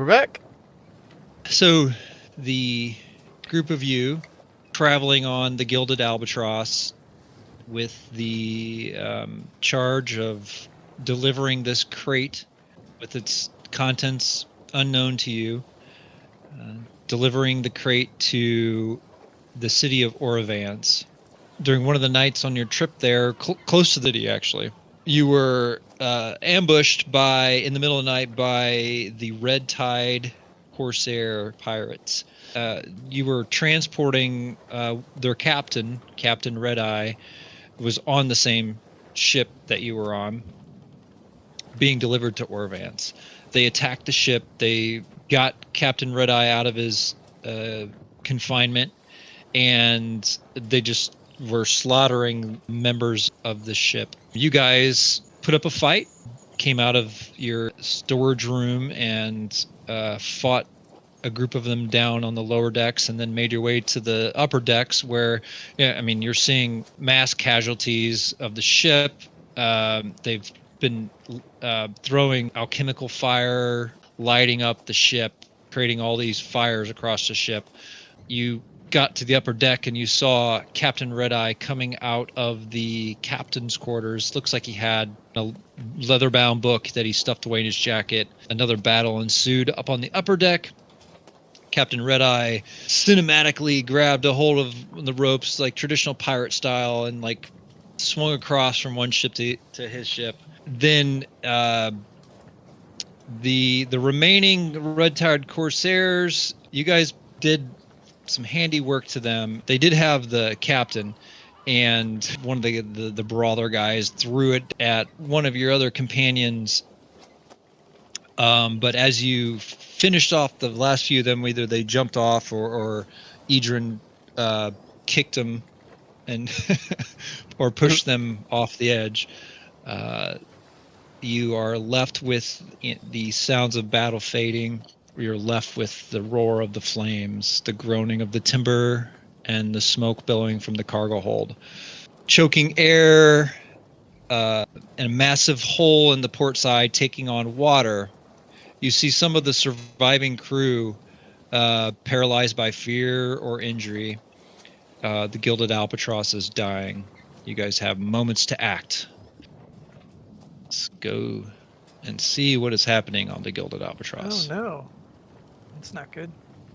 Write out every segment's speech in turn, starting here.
We're back. So the group of you traveling on the Gilded Albatross with the charge of delivering this crate with its contents unknown to you, delivering the crate to the city of Orovance. During one of the nights on your trip there, close to the city actually, you were ambushed in the middle of the night by the Red Tide Corsair pirates. You were transporting their captain, Captain Red Eye, was on the same ship that you were on, being delivered to Orvance. They attacked the ship. They got Captain Red Eye out of his confinement, and they just were slaughtering members of the ship. You guys put up a fight, came out of your storage room, and fought a group of them down on the lower decks, and then made your way to the upper decks where, you're seeing mass casualties of the ship. They've been throwing alchemical fire, lighting up the ship, creating all these fires across the ship. You got to the upper deck and you saw Captain Red Eye coming out of the captain's quarters. Looks like he had a leather-bound book that he stuffed away in his jacket. Another battle ensued up on the upper deck. Captain Red Eye cinematically grabbed a hold of the ropes like traditional pirate style and like swung across from one ship to his ship. Then the remaining Red Tide Corsairs, you guys did some handiwork to them. They did have the captain, and one of the brawler guys threw it at one of your other companions. But as you finished off the last few of them, either they jumped off or Icedern kicked them and or pushed them off the edge. You are left with the sounds of battle fading. You're left with the roar of the flames, the groaning of the timber, and the smoke billowing from the cargo hold. Choking air, and a massive hole in the port side taking on water. You see some of the surviving crew paralyzed by fear or injury. The Gilded Albatross is dying. You guys have moments to act. Let's go and see what is happening on the Gilded Albatross. Oh no, it's not good.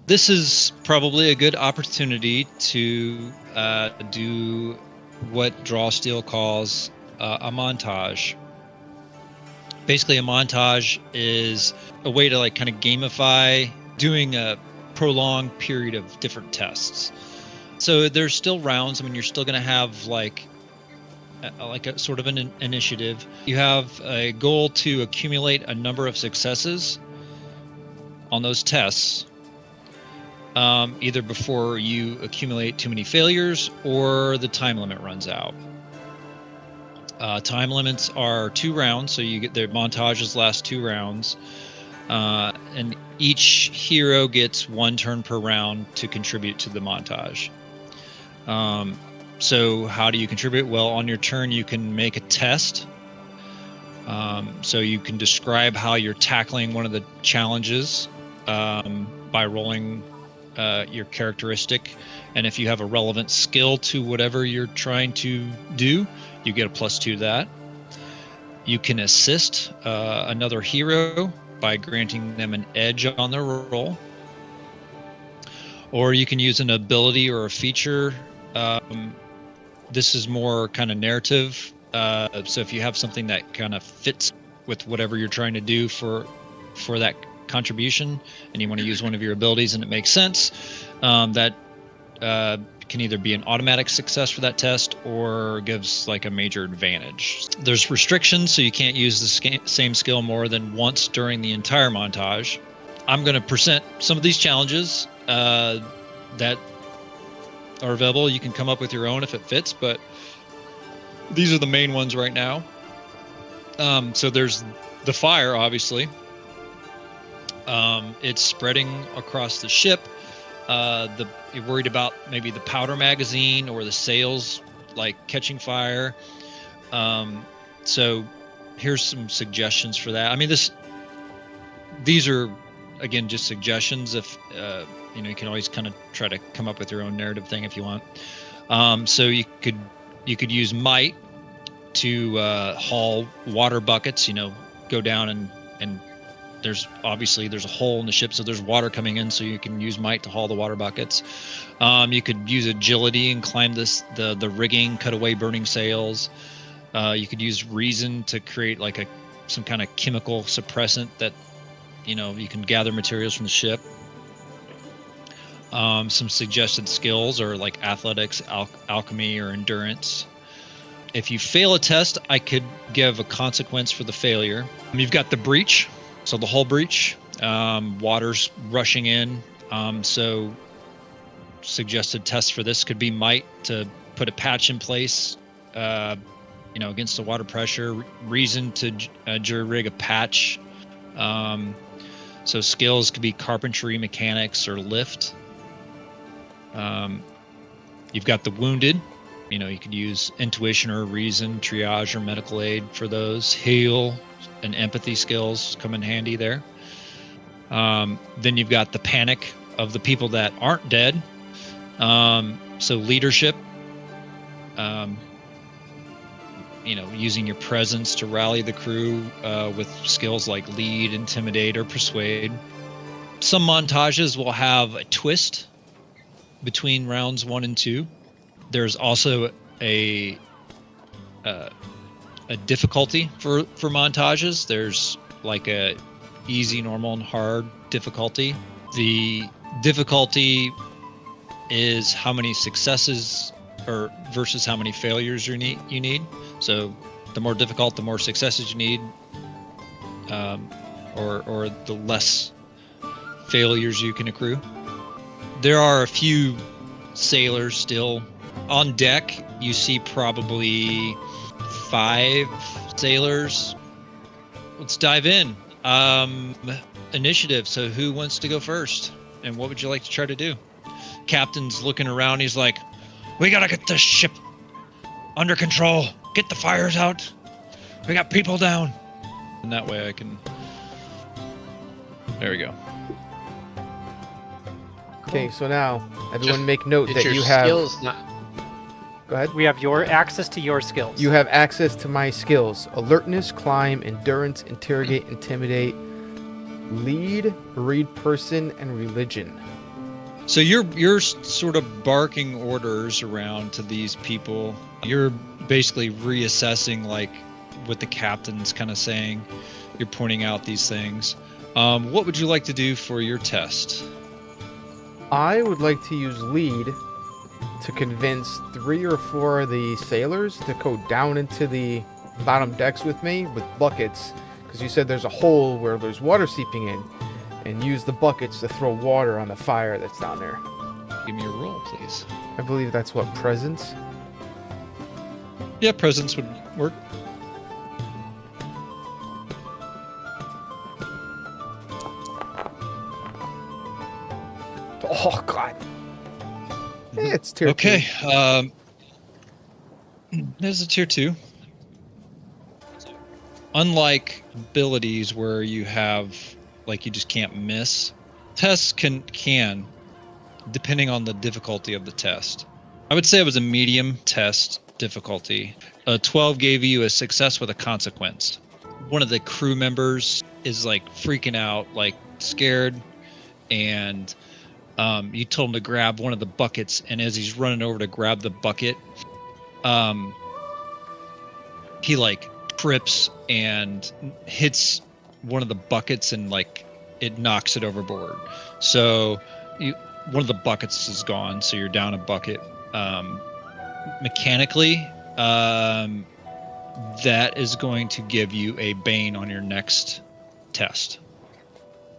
This is probably a good opportunity to do what Drawsteel calls a montage. Basically, a montage is a way to like kind of gamify doing a prolonged period of different tests. So there's still rounds. I mean, you're still going to have like a sort of an initiative. You have a goal to accumulate a number of successes on those tests, either before you accumulate too many failures or the time limit runs out. Time limits are 2 rounds, so you get the montages last 2 rounds, and each hero gets 1 turn per round to contribute to the montage. So how do you contribute? Well, on your turn, you can make a test. So you can describe how you're tackling one of the challenges by rolling your characteristic. And if you have a relevant skill to whatever you're trying to do, you get a +2 to that. You can assist another hero by granting them an edge on their roll. Or you can use an ability or a feature. This is more kind of narrative. So if you have something that kind of fits with whatever you're trying to do for that contribution, and you want to use one of your abilities and it makes sense, that can either be an automatic success for that test or gives like a major advantage. There's restrictions, so you can't use the same skill more than once during the entire montage. I'm going to present some of these challenges that are available. You can come up with your own if it fits, but these are the main ones right now. So there's the fire, obviously. It's spreading across the ship. You're worried about maybe the powder magazine or the sails like catching fire. So here's some suggestions for that. I mean, these are again, just suggestions. If you can always kind of try to come up with your own narrative thing if you want. So you could use might to haul water buckets. Go down and there's a hole in the ship, so there's water coming in, so you can use might to haul the water buckets. You could use agility and climb the rigging, cut away burning sails. You could use reason to create like some kind of chemical suppressant that you can gather materials from the ship. Some suggested skills are like athletics, alchemy, or endurance. If you fail a test, I could give a consequence for the failure. You've got the breach, so the hull breach. Water's rushing in. So suggested tests for this could be might to put a patch in place, against the water pressure. Reason to jury rig a patch. So skills could be carpentry, mechanics, or lift. You've got the wounded. You could use intuition or reason, triage, or medical aid for those. Heal and empathy skills come in handy there. Then you've got the panic of the people that aren't dead. So leadership, using your presence to rally the crew with skills like lead, intimidate, or persuade. Some montages will have a twist between rounds 1 and 2. There's also a difficulty for montages. There's like a easy, normal, and hard difficulty. The difficulty is how many successes or versus how many failures you need. So the more difficult, the more successes you need, or the less failures you can accrue. There are a few sailors still on deck. You see probably 5 sailors. Let's dive in. Initiative. So who wants to go first? And what would you like to try to do? Captain's looking around. He's like, we gotta get this ship under control. Get the fires out. We got people down. And that way I can... There we go. Okay, so now everyone make note It's that your you have... skills, not... Go ahead. We have your access to your skills. You have access to my skills: alertness, climb, endurance, interrogate, intimidate, lead, read person, and religion. So you're sort of barking orders around to these people. You're basically reassessing like what the captain's kind of saying. You're pointing out these things. What would you like to do for your test? I would like to use lead to convince 3 or 4 of the sailors to go down into the bottom decks with me with buckets, because you said there's a hole where there's water seeping in, and use the buckets to throw water on the fire that's down there. Give me a roll, please. I believe that's what, presence? Yeah, presence would work. Oh, God. It's tier 2. Okay. There's a tier 2. Unlike abilities where you have, like, you just can't miss, tests can, depending on the difficulty of the test. I would say it was a medium test difficulty. A 12 gave you a success with a consequence. One of the crew members is like freaking out, like scared, and you told him to grab one of the buckets, and as he's running over to grab the bucket, he like trips and hits one of the buckets, and like it knocks it overboard. So one of the buckets is gone, so you're down a bucket. Mechanically, that is going to give you a bane on your next test.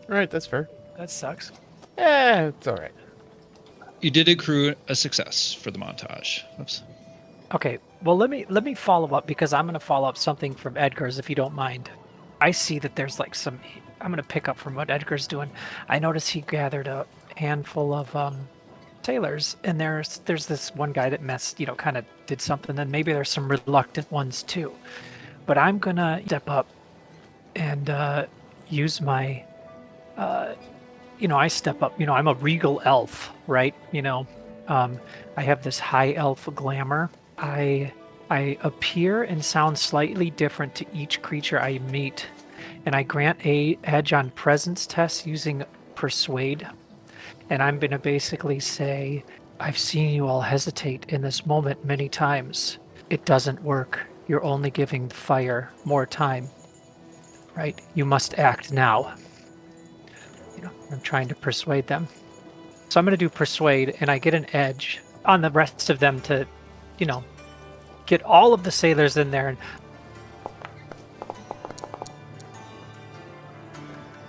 All right, that's fair. That sucks. It's all right. You did accrue a success for the montage. Oops. Okay, well let me follow up, because I'm going to follow up something from Edgar's, if you don't mind. I see that there's like some... I'm going to pick up from what Edgar's doing. I noticed he gathered a handful of sailors, and there's this one guy that kind of did something, and maybe there's some reluctant ones too. But I'm going to step up and use my I step up. I'm a regal elf, right? I have this high elf glamour. I appear and sound slightly different to each creature I meet, and I grant a edge on presence tests using persuade. And I'm going to basically say, I've seen you all hesitate in this moment many times. It doesn't work. You're only giving the fire more time. Right? You must act now. I'm trying to persuade them. So I'm going to do persuade, and I get an edge on the rest of them to, get all of the sailors in there. And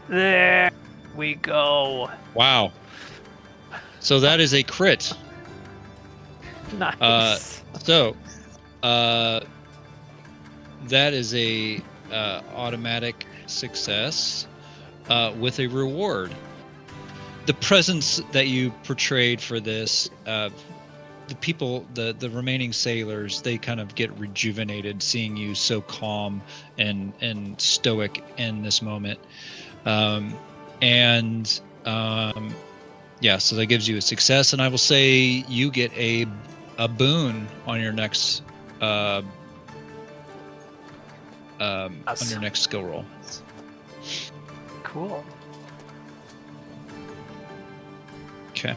there we go. Wow. So that is a crit. Nice. That is a automatic success with a reward. The presence that you portrayed for this, the people, the remaining sailors, they kind of get rejuvenated seeing you so calm and stoic in this moment. Yeah, so that gives you a success, and I will say you get a boon on your next on your next skill roll. Cool. Okay.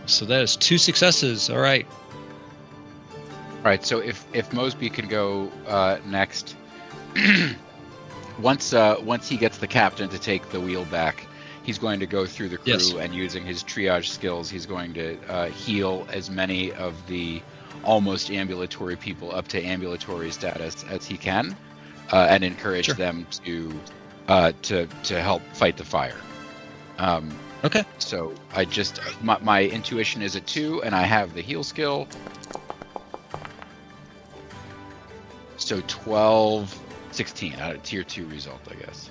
So that is 2 successes. All right. All right. So if Mosby can go next, once he gets the captain to take the wheel back, he's going to go through the crew, Yes. and using his triage skills, he's going to heal as many of the almost ambulatory people up to ambulatory status as he can, and encourage Sure. them to help fight the fire. Okay. So I just my intuition is a 2, and I have the heal skill. So 12, 16, tier 2 result, I guess.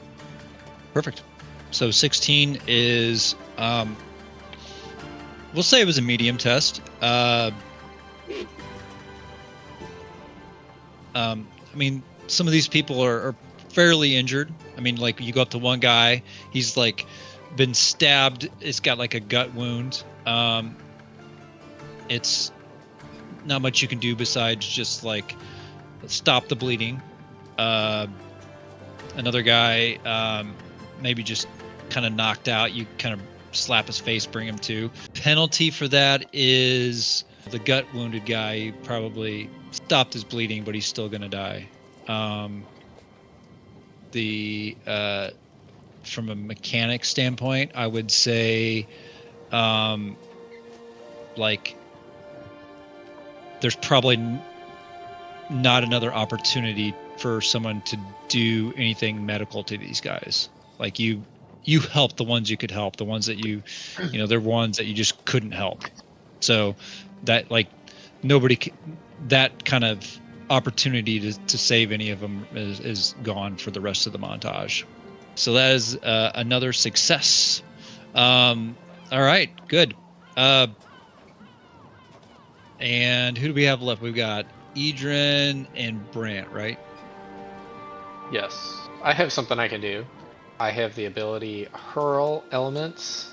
Perfect. So 16 is, we'll say it was a medium test. I mean, some of these people are fairly injured. I mean, like, you go up to one guy, he's like been stabbed. It's got like a gut wound. It's not much you can do besides just like stop the bleeding. Another guy, maybe just kind of knocked out. You kind of slap his face, bring him to. Penalty for that is the gut wounded guy probably stopped his bleeding, but he's still gonna die. From a mechanic standpoint, I would say, like, there's probably not another opportunity for someone to do anything medical to these guys. Like, you help the ones you could help, the ones that they're ones that you just couldn't help. So that, like, that kind of opportunity to save any of them is gone for the rest of the montage. So that is another success. All right, good. And who do we have left? We've got Icedern and Brant, right? Yes, I have something I can do. I have the ability hurl elements,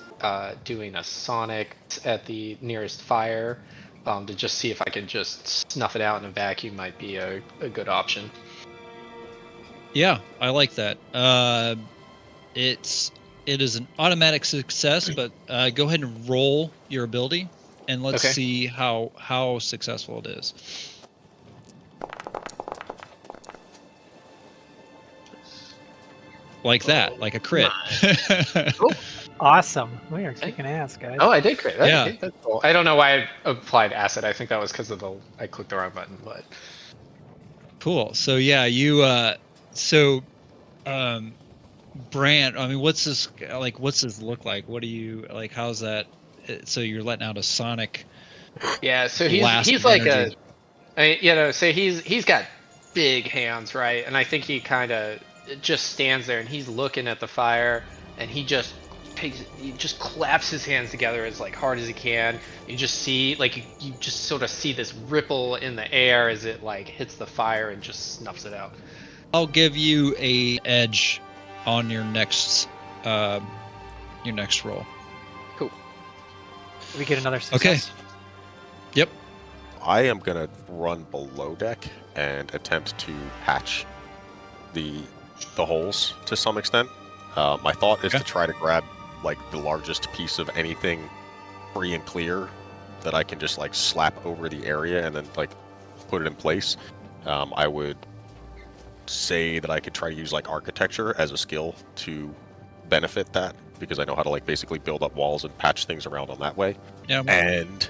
doing a sonic at the nearest fire, to just see if I can just snuff it out in a vacuum might be a good option. Yeah, I like that. It is an automatic success, but go ahead and roll your ability, and let's Okay. see how successful it is. Like that, like a crit. Awesome. We are kicking ass, guys. Oh, I did crit. Yeah. Okay, that's cool. I don't know why I applied acid. I think that was because of I clicked the wrong button, but. Cool. So yeah, Brant, I mean, what's this look like? What do you like? How's that? So you're letting out a sonic. Yeah, so blast he's of like energy. so he's got big hands, right? And I think he kind of just stands there and he's looking at the fire, and he just claps his hands together as like hard as he can. You just see you just sort of see this ripple in the air as it like hits the fire and just snuffs it out. I'll give you a edge on your next roll. We get another success. Yep. I am gonna run below deck and attempt to patch the holes to some extent. My thought is to try to grab like the largest piece of anything free and clear that I can just like slap over the area and then like put it in place. I would say that I could try to use like architecture as a skill to benefit that, because I know how to like basically build up walls and patch things around on that way. Yeah. And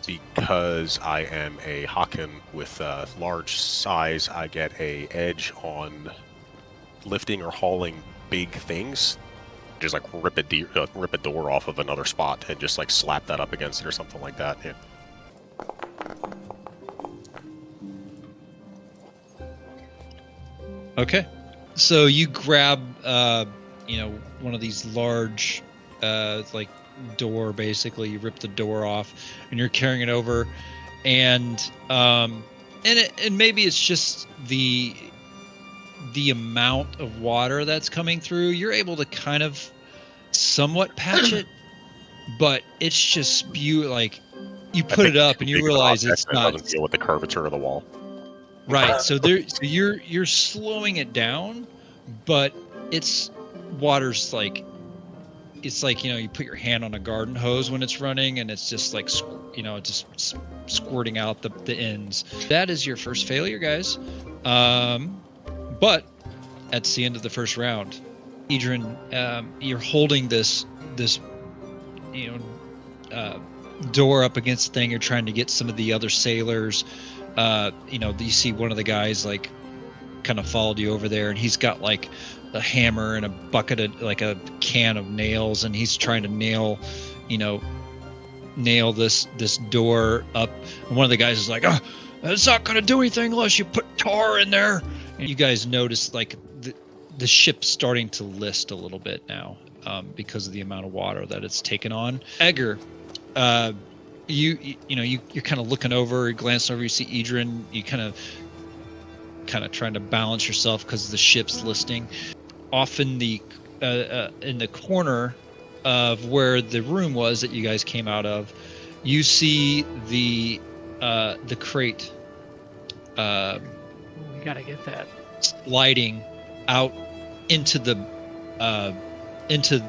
because I am a Haken with a large size, I get a edge on lifting or hauling big things. Just like rip a door off of another spot and just like slap that up against it or something like that. Yeah. Okay. So you grab, one of these large, like door. Basically, you rip the door off, and you're carrying it over, and maybe it's just the amount of water that's coming through. You're able to kind of somewhat patch it, but it's just like you put it up and you realize it's not. Doesn't deal with the curvature of the wall. Right. So you're slowing it down, but it's water's like, it's like, you put your hand on a garden hose when it's running, and it's just like, just squirting out the ends. That is your first failure, guys. But at the end of the first round, Icedern, you're holding this door up against the thing. You're trying to get some of the other sailors. You see one of the guys like kind of followed you over there, and he's got like a hammer and a bucket of like a can of nails, and he's trying to nail this door up. And one of the guys is like, "Oh, it's not going to do anything unless you put tar in there." And you guys notice like the ship's starting to list a little bit now, because of the amount of water that it's taken on. Edgar, you're kind of looking over, you glance over, you see Icedern, you kind of trying to balance yourself because the ship's listing. Off in the corner of where the room was that you guys came out of, you see the crate. We gotta get that. Sliding out into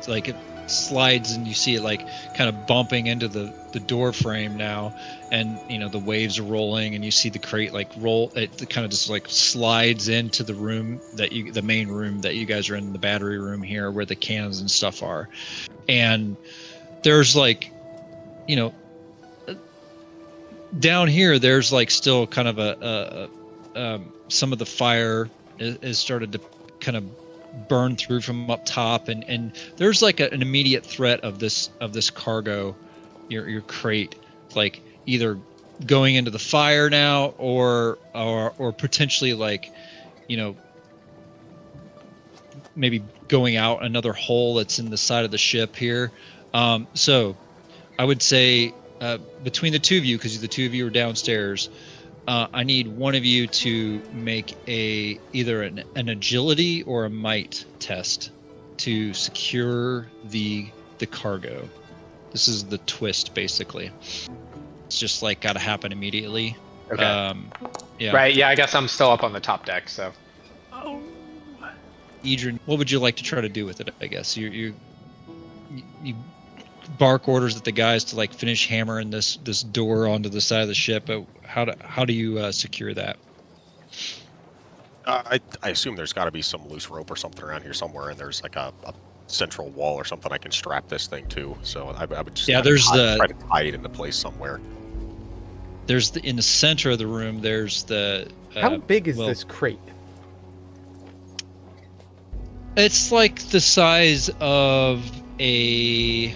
like it slides, and you see it like kind of bumping into the door frame now, and the waves are rolling, and you see the crate like roll. It kind of just like slides into the room the main room that you guys are in, the battery room here where the cans and stuff are. And there's like down here there's like still kind of some of the fire is started to kind of burn through from up top, and there's like an immediate threat of this cargo, your crate, like either going into the fire now or potentially like maybe going out another hole that's in the side of the ship here. So I would say between the two of you, because the two of you are downstairs, I need one of you to make either an agility or a might test to secure the cargo. This is the twist, basically. It's just like got to happen immediately. Okay. Yeah. Right. Yeah. I guess I'm still up on the top deck. So. Oh. Icedern, what would you like to try to do with it? I guess you bark orders at the guys to like finish hammering this door onto the side of the ship. But how do you secure that? I assume there's got to be some loose rope or something around here somewhere, and there's like a central wall or something I can strap this thing to. So I would just try to tie it into place somewhere. There's in the center of the room. There's the. How big is this crate? It's like the size of a.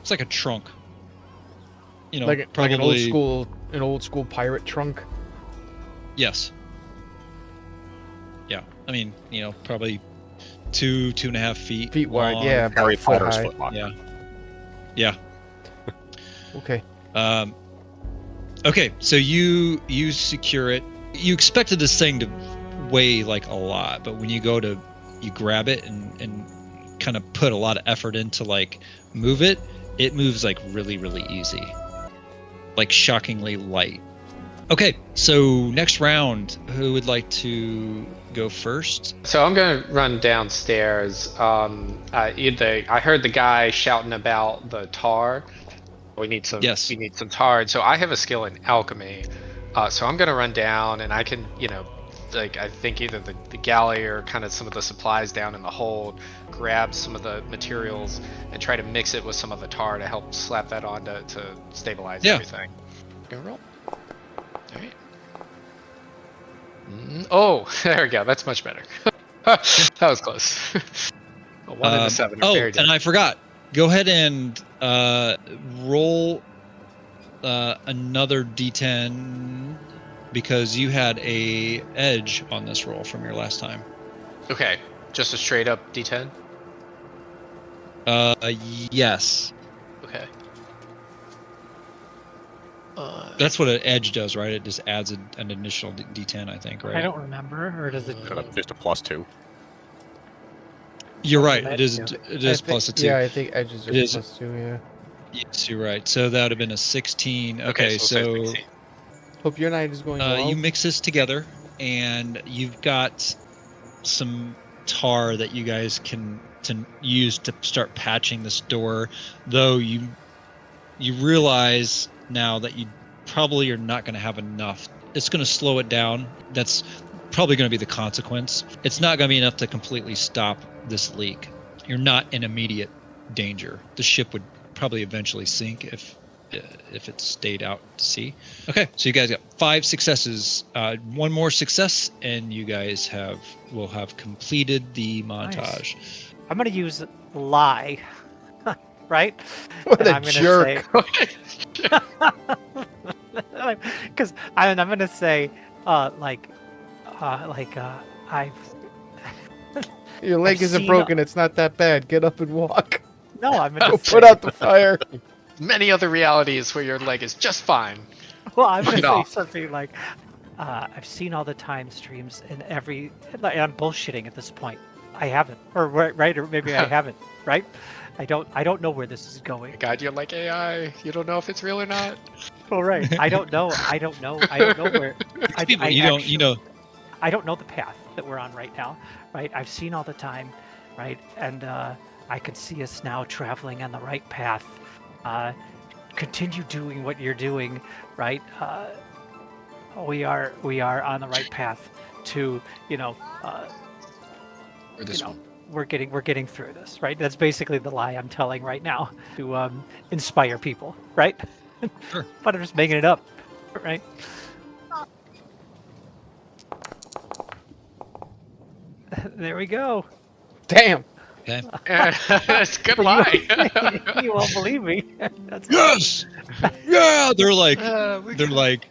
It's like a trunk. Like probably an old school pirate trunk. Yes. Yeah, I mean, probably 2.5 feet wide. long. Yeah, about foot high. Yeah. Okay. Okay, so you secure it. You expected this thing to weigh like a lot, but when you go to you grab it and kind of put a lot of effort into like move it, it moves like really, really easy, like shockingly light. Okay, so next round, who would like to go first? So I'm gonna run downstairs. I heard the guy shouting about the tar. We need some. Yes. We need some tar. So I have a skill in alchemy. So I'm gonna run down, and I can, like I think either the galley or kind of some of the supplies down in the hold, grab some of the materials and try to mix it with some of the tar to help slap that on to stabilize everything. Gonna roll. All right. Oh, there we go. That's much better. That was close. A 1 and a 7. And I forgot. Go ahead and roll another D10 because you had a edge on this roll from your last time. Okay, just a straight up D10. Yes. Okay. That's what an edge does, right? It just adds an additional D10, I think, right? I don't remember, or does it? Just a +2. You're right. Edge It is. do. It is plus a 2. Yeah, I think edges are It is- +2. Yeah. Yes, you're right. So that would have been a 16. Okay, so so 16. Hope your night is going well. you mix this together, and you've got some tar that you guys can use to start patching this door. Though you realize now that you probably are not going to have enough. It's going to slow it down. That's probably going to be the consequence. It's not going to be enough to completely stop this leak. You're not in immediate danger. The ship would probably eventually sink if it stayed out to sea. Okay, so you guys got 5 successes. One more success, and you guys will have completed the montage. Nice. I'm gonna use lie, right? What And a I'm gonna jerk! Because I'm gonna say, I've. Your leg I've isn't seen- broken. It's not that bad. Get up and walk. No, I'm gonna Go say, put out the fire. Many other realities where your leg is just fine. Well, I'm gonna Knock it say off. something like, I've seen all the time streams and and I'm bullshitting at this point. I haven't, or right, or maybe I haven't, right? I don't know where this is going. God, you're like AI. You don't know if it's real or not. Well, right. I don't know where. People, I you actually- know. I don't know the path that we're on right now, right? I've seen all the time, right? And I can see us now traveling on the right path. Continue doing what you're doing, right? We are on the right path to, Or this one. we're getting through this, right? That's basically the lie I'm telling right now to inspire people, right? Sure. But I'm just making it up, right? There we go. Damn. Okay. That's a good lie. You won't believe me. That's Yes. Yeah. They're like We they're like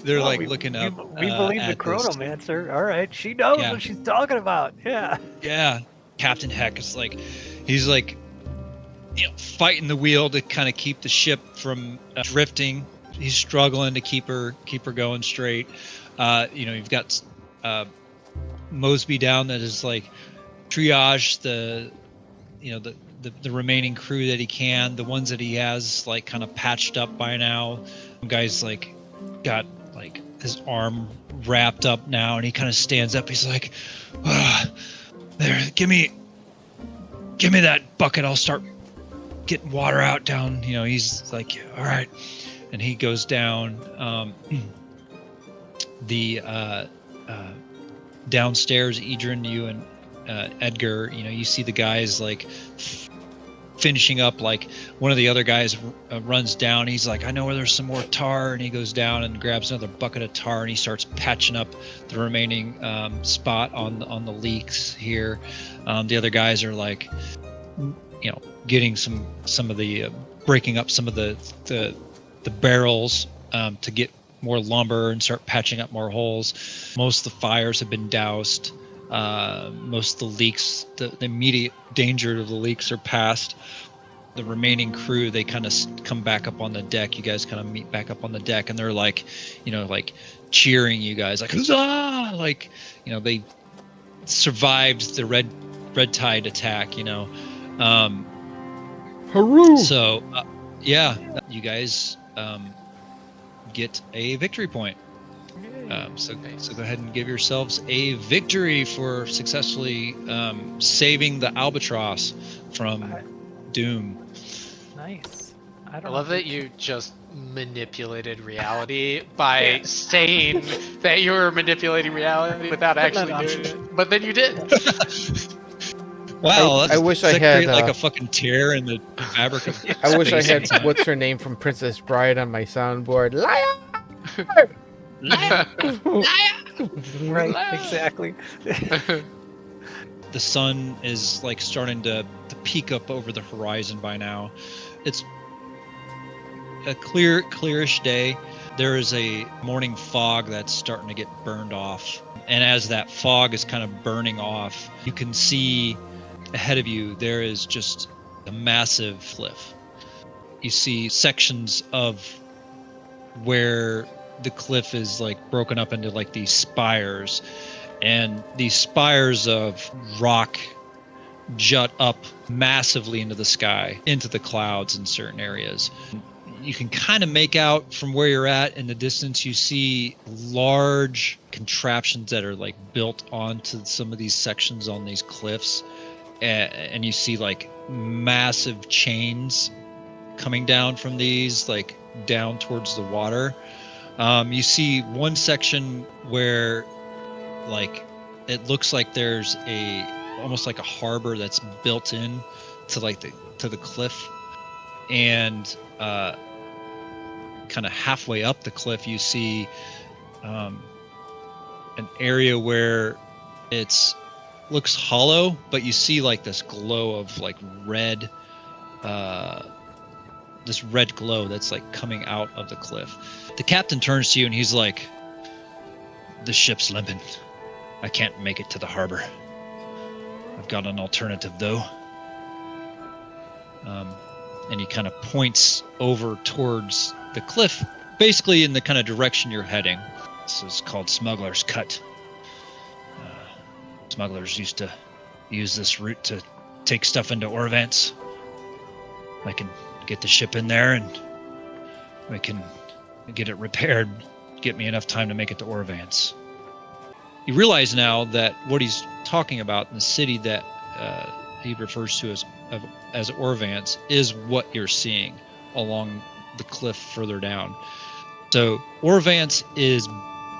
Oh, looking we, up. We believe the at this. Chronomancer. All right, she knows Yeah. what she's talking about. Yeah. Yeah, Captain Heck is like, he's like, fighting the wheel to kind of keep the ship from drifting. He's struggling to keep her going straight. You've got Mosby down that is like triage the remaining crew that he can, the ones that he has like kind of patched up by now. Some guy's like got like his arm wrapped up now, and he kind of stands up. He's like, there, give me that bucket. I'll start getting water out down. He's like, all right, and he goes down. Downstairs, Icedern, you and Edgar, you see the guys like finishing up. Like one of the other guys runs down. He's like, I know where there's some more tar, and he goes down and grabs another bucket of tar, and he starts patching up the remaining spot on the leaks here. The other guys are like, getting some of the breaking up some of the barrels to get more lumber and start patching up more holes. Most of the fires have been doused. Most of the leaks, the immediate danger of the leaks are past. the remaining crew, they kind of come back up on the deck. You guys kind of meet back up on the deck, and they're like, like cheering you guys, like huzzah! Like, they survived the red tide attack. HAROO! So, yeah, you guys get a victory point. So go ahead and give yourselves a victory for successfully saving the Albatross from doom. Nice. I don't love know. that you just manipulated reality by saying that you were manipulating reality without actually doing it, but then you did. Wow, I wish I that had, create like a fucking tear in the fabric of I wish I space had and time. what's her name from Princess Bride on my soundboard. Liar! Right, exactly. The sun is like starting to peek up over the horizon by now. It's a clearish day. There is a morning fog that's starting to get burned off. And as that fog is kind of burning off, you can see ahead of you, there is just a massive cliff. You see sections of where the cliff is like broken up into like these spires, and these spires of rock jut up massively into the sky, into the clouds in certain areas. You can kind of make out from where you're at in the distance, you see large contraptions that are like built onto some of these sections on these cliffs. And you see like massive chains coming down from these, like down towards the water. You see one section where like it looks like there's almost like a harbor that's built in to like to the cliff, and kind of halfway up the cliff you see an area where it's looks hollow, but you see like this glow of like red, this red glow that's like coming out of the cliff. The captain turns to you and he's like, "The ship's limping. I can't make it to the harbor. I've got an alternative though." And he kind of points over towards the cliff, basically in the kind of direction you're heading. This is called Smuggler's Cut. Smugglers used to use this route to take stuff into Orvance. I can get the ship in there and we can get it repaired, get me enough time to make it to Orvance. You realize now that what he's talking about in the city that he refers to as Orvance is what you're seeing along the cliff further down. So Orvance is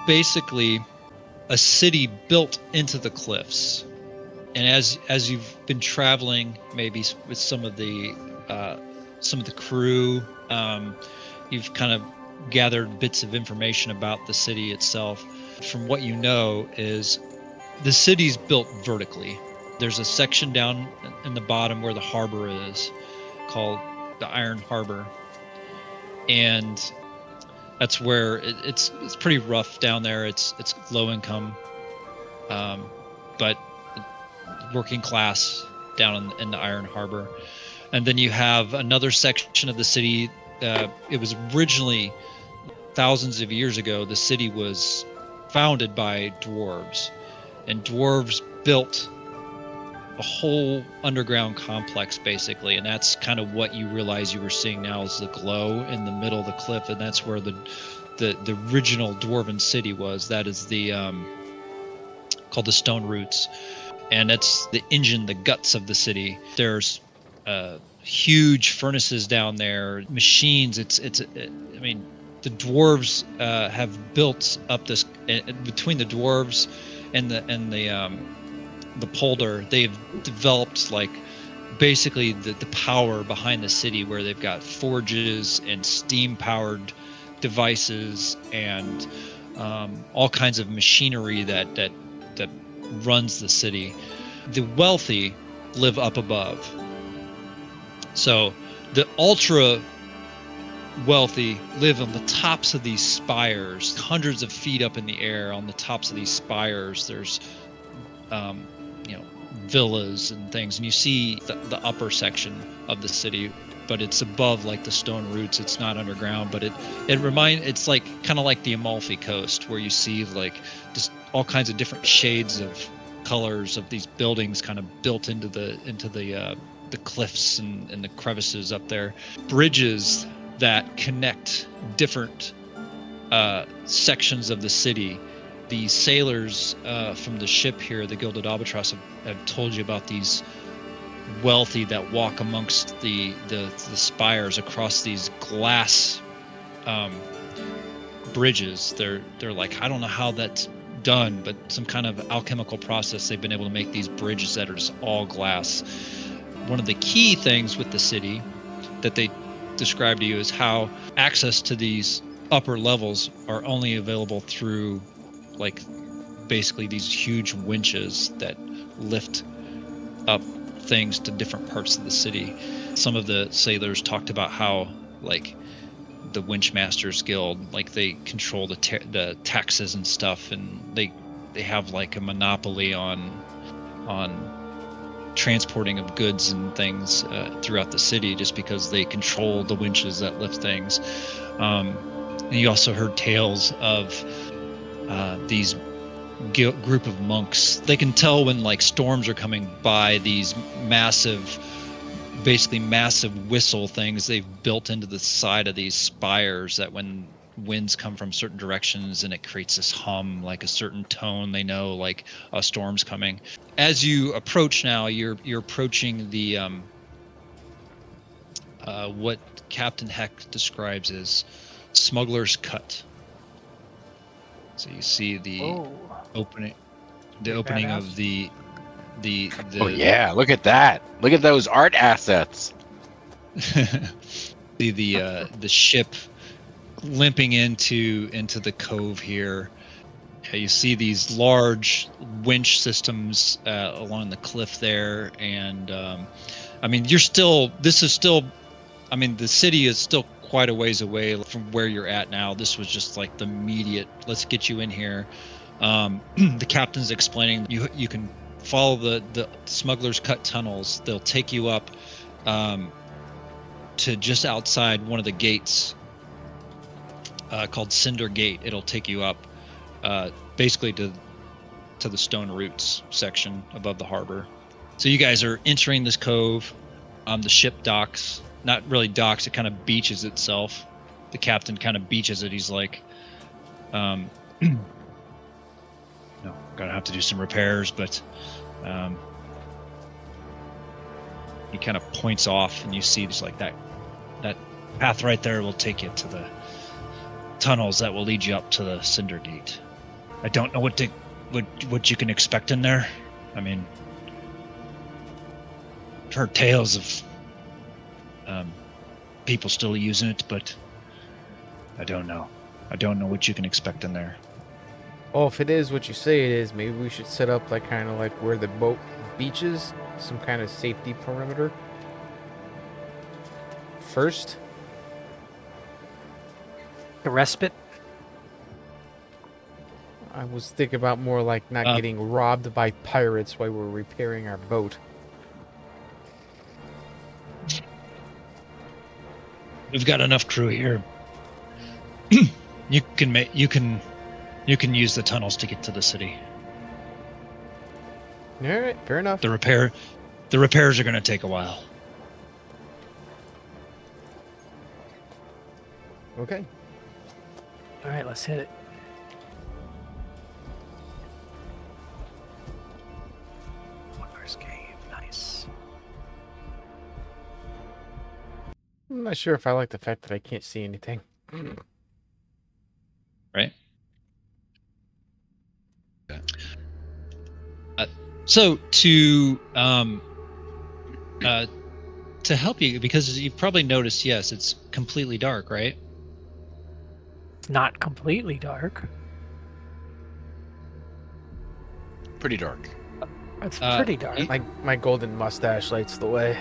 basically a city built into the cliffs. And as you've been traveling, maybe with some of the crew, you've kind of gathered bits of information about the city itself. From what you know is the city's built vertically. There's a section down in the bottom where the harbor is called the Iron Harbor, and that's where it's pretty rough down there. It's low income, but working class down in the Iron Harbor. And then you have another section of the city. It was originally, thousands of years ago, the city was founded by dwarves, and dwarves built a whole underground complex basically, and that's kind of what you realize you were seeing now is the glow in the middle of the cliff, and that's where the original dwarven city was. That is the called the Stone Roots, and it's the engine, the guts of the city. There's huge furnaces down there, machines. I mean, the dwarves have built up this between the dwarves and the polder. They've developed like basically the power behind the city, where they've got forges and steam powered devices and all kinds of machinery that runs the city. The wealthy live up above. So the ultra wealthy live on the tops of these spires, hundreds of feet up in the air on the tops of these spires. There's villas and things, and you see the upper section of the city, but it's above like the stone roots. It's not underground, but it's like kind of like the Amalfi Coast, where you see like just all kinds of different shades of colors of these buildings kind of built into the cliffs and the crevices up there. Bridges that connect different sections of the city. The sailors from the ship here, the Gilded Albatross, have told you about these wealthy that walk amongst the spires across these glass bridges. They're like, I don't know how that's done, but some kind of alchemical process, they've been able to make these bridges that are just all glass. One of the key things with the city that they describe to you is how access to these upper levels are only available through like basically these huge winches that lift up things to different parts of the city. Some of the sailors talked about how like the Winchmasters Guild, like they control the taxes and stuff, and they have like a monopoly on transporting of goods and things throughout the city, just because they control the winches that lift things. And you also heard tales of these group of monks. They can tell when like storms are coming by, these massive whistle things they've built into the side of these spires, that when winds come from certain directions and it creates this hum, like a certain tone, they know like a storm's coming. As you approach now, you're approaching the what Captain Heck describes as Smuggler's Cut. So you see the opening of the Oh yeah, look at that. Look at those art assets. the ship limping into the cove here. You see these large winch systems along the cliff there, and I mean, the city is still quite a ways away from where you're at now. This was just like the immediate, let's get you in here. The captain's explaining you can follow the Smuggler's Cut tunnels. They'll take you up to just outside one of the gates called Cinder Gate. It'll take you up basically to the Stone Roots section above the harbor. So you guys are entering this cove. The ship docks. Not really docks, it kind of beaches itself. The captain kind of beaches it. He's like, no, gonna have to do some repairs, but he kind of points off, and you see just like that path right there will take you to the tunnels that will lead you up to the Cinder Gate. I don't know what you can expect in there. I mean, I've heard tales of people still using it, but I don't know. I don't know what you can expect in there. Well, if it is what you say it is, maybe we should set up like kind of like where the boat beaches, some kind of safety perimeter first. The respite. I was thinking about more like not getting robbed by pirates while we're repairing our boat. We've got enough crew here. You can use the tunnels to get to the city. All right, fair enough. The repairs are going to take a while. Okay. All right, let's hit it. Wonders Cave, nice. I'm not sure if I like the fact that I can't see anything. Right. So to help you, because you've probably noticed, yes, it's completely dark, right? It's not completely dark. Pretty dark. It's pretty dark. My golden mustache lights the way.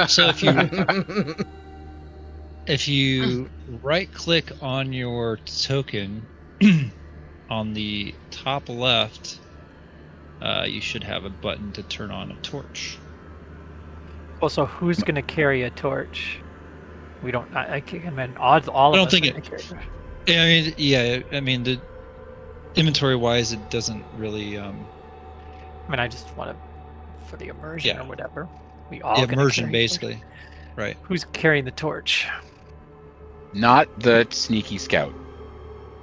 So if you right-click on your token on the top left, you should have a button to turn on a torch. Well, so who's going to carry a torch? We don't. I mean, all of don't us think are it- gonna carry it. I mean, the inventory-wise, it doesn't really. I mean, I just want to for the immersion Yeah. or whatever. We all gonna Immersion, carry a torch? basically. Right. Who's carrying the torch? Not the sneaky scout.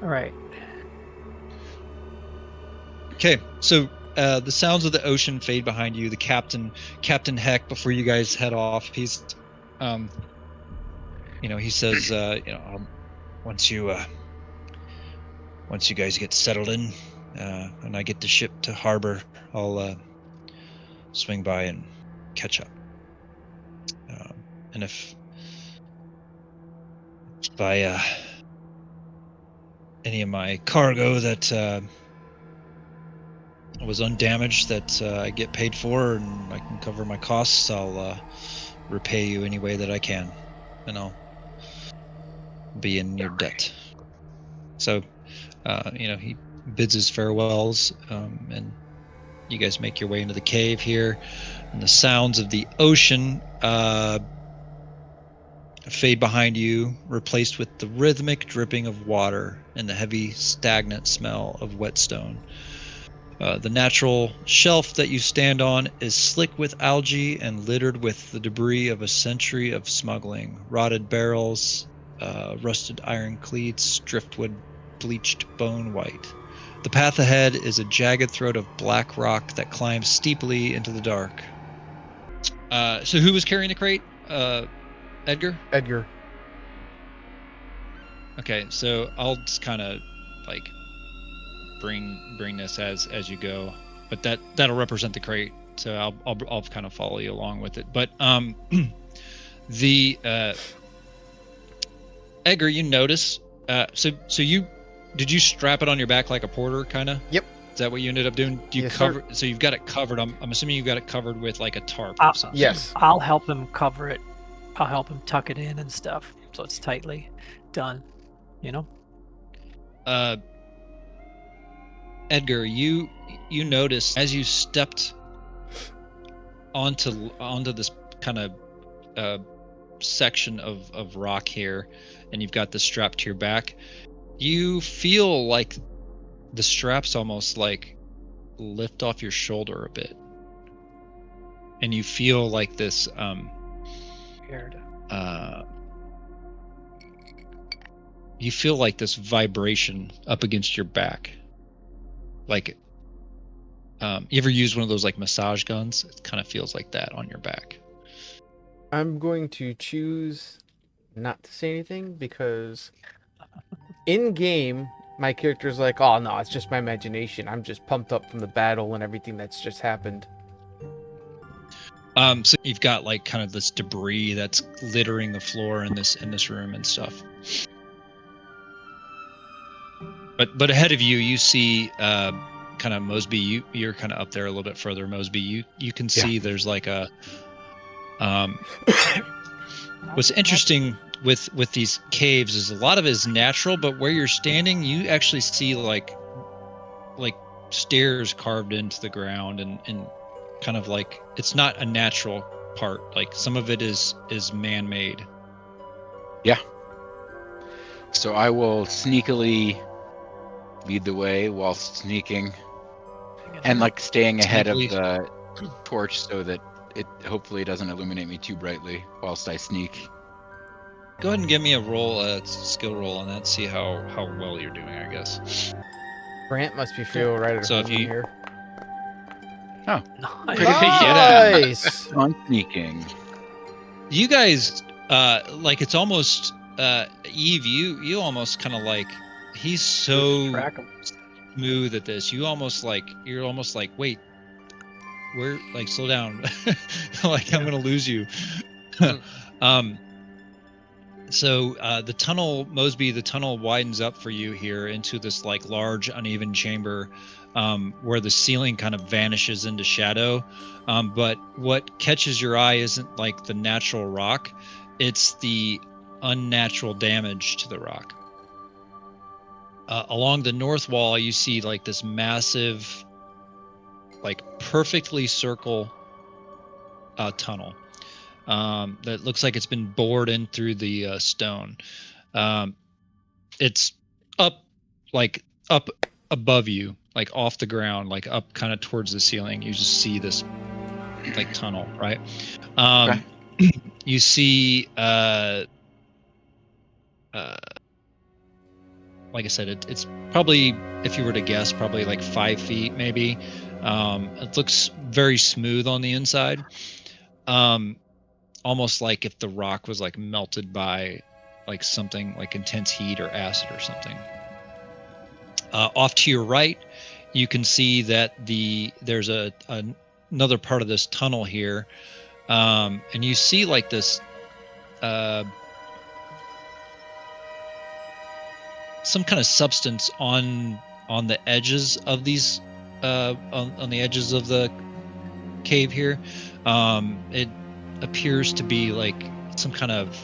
All right. Okay, so the sounds of the ocean fade behind you. The Captain Heck, before you guys head off, he's, he says, once you guys get settled in, and I get the ship to harbor, I'll swing by and catch up. And if by any of my cargo that was undamaged that I get paid for and I can cover my costs, I'll repay you any way that I can, and I'll be in your debt. So, he bids his farewells, and you guys make your way into the cave here, and the sounds of the ocean fade behind you, replaced with the rhythmic dripping of water and the heavy, stagnant smell of whetstone. The natural shelf that you stand on is slick with algae and littered with the debris of a century of smuggling. Rotted barrels, rusted iron cleats, driftwood bleached bone white. The path ahead is a jagged throat of black rock that climbs steeply into the dark. So who was carrying the crate? Edgar? Edgar. Okay, so I'll just kind of bring this as you go, but that'll represent the crate. So I'll kind of follow you along with it. But the Edgar, you notice. So did you strap it on your back like a porter, kind of? Yep. Is that what you ended up doing? Do you Yes, cover? sir. So you've got it covered. I'm assuming you've got it covered with like a tarp or something. Yes. I'll help him cover it. I'll help him tuck it in and stuff, so it's tightly done. Edgar, you notice as you stepped onto this kind of section of rock here, and you've got this strap to your back, you feel like the straps almost like lift off your shoulder a bit, and you feel like this Weird. you feel like this vibration up against your back. Like, you ever use one of those like massage guns? It kind of feels like that on your back. I'm going to choose not to say anything because in game, my character's like, oh no, it's just my imagination. I'm just pumped up from the battle and everything that's just happened. So you've got like kind of this debris that's littering the floor in this room and stuff. But ahead of you, you see kind of Mosby. You're kind of up there a little bit further, Mosby. You can see there's like a what's interesting with these caves is a lot of it is natural, but where you're standing, you actually see like stairs carved into the ground and kind of like it's not a natural part. Like some of it is man-made. Yeah. So I will sneakily lead the way while sneaking and like staying ahead of the torch so that it hopefully doesn't illuminate me too brightly whilst I sneak. Go ahead and give me a skill roll on that. See how well you're doing, I guess. Grant must be feeling right at So home if you- here. Nice. Nice. On sneaking. You guys, like it's almost Eve. You almost kind of like he's so Track 'em. smooth at this. You're almost like wait, where like slow down, like I'm gonna lose you. So the tunnel, Mosby, the tunnel widens up for you here into this like large uneven chamber where the ceiling kind of vanishes into shadow. But what catches your eye isn't like the natural rock, it's the unnatural damage to the rock. Along the north wall, you see like this massive like perfectly circle tunnel that looks like it's been bored in through the stone. It's up above you, like off the ground, like up kind of towards the ceiling. You just see this like tunnel, right? Okay. You see like I said, it's probably, if you were to guess, probably like 5 feet maybe. It looks very smooth on the inside, almost like if the rock was like melted by like something like intense heat or acid or something. Off to your right, you can see that there's another part of this tunnel here, and you see like this some kind of substance on the edges of these on the edges of the cave here. It appears to be like some kind of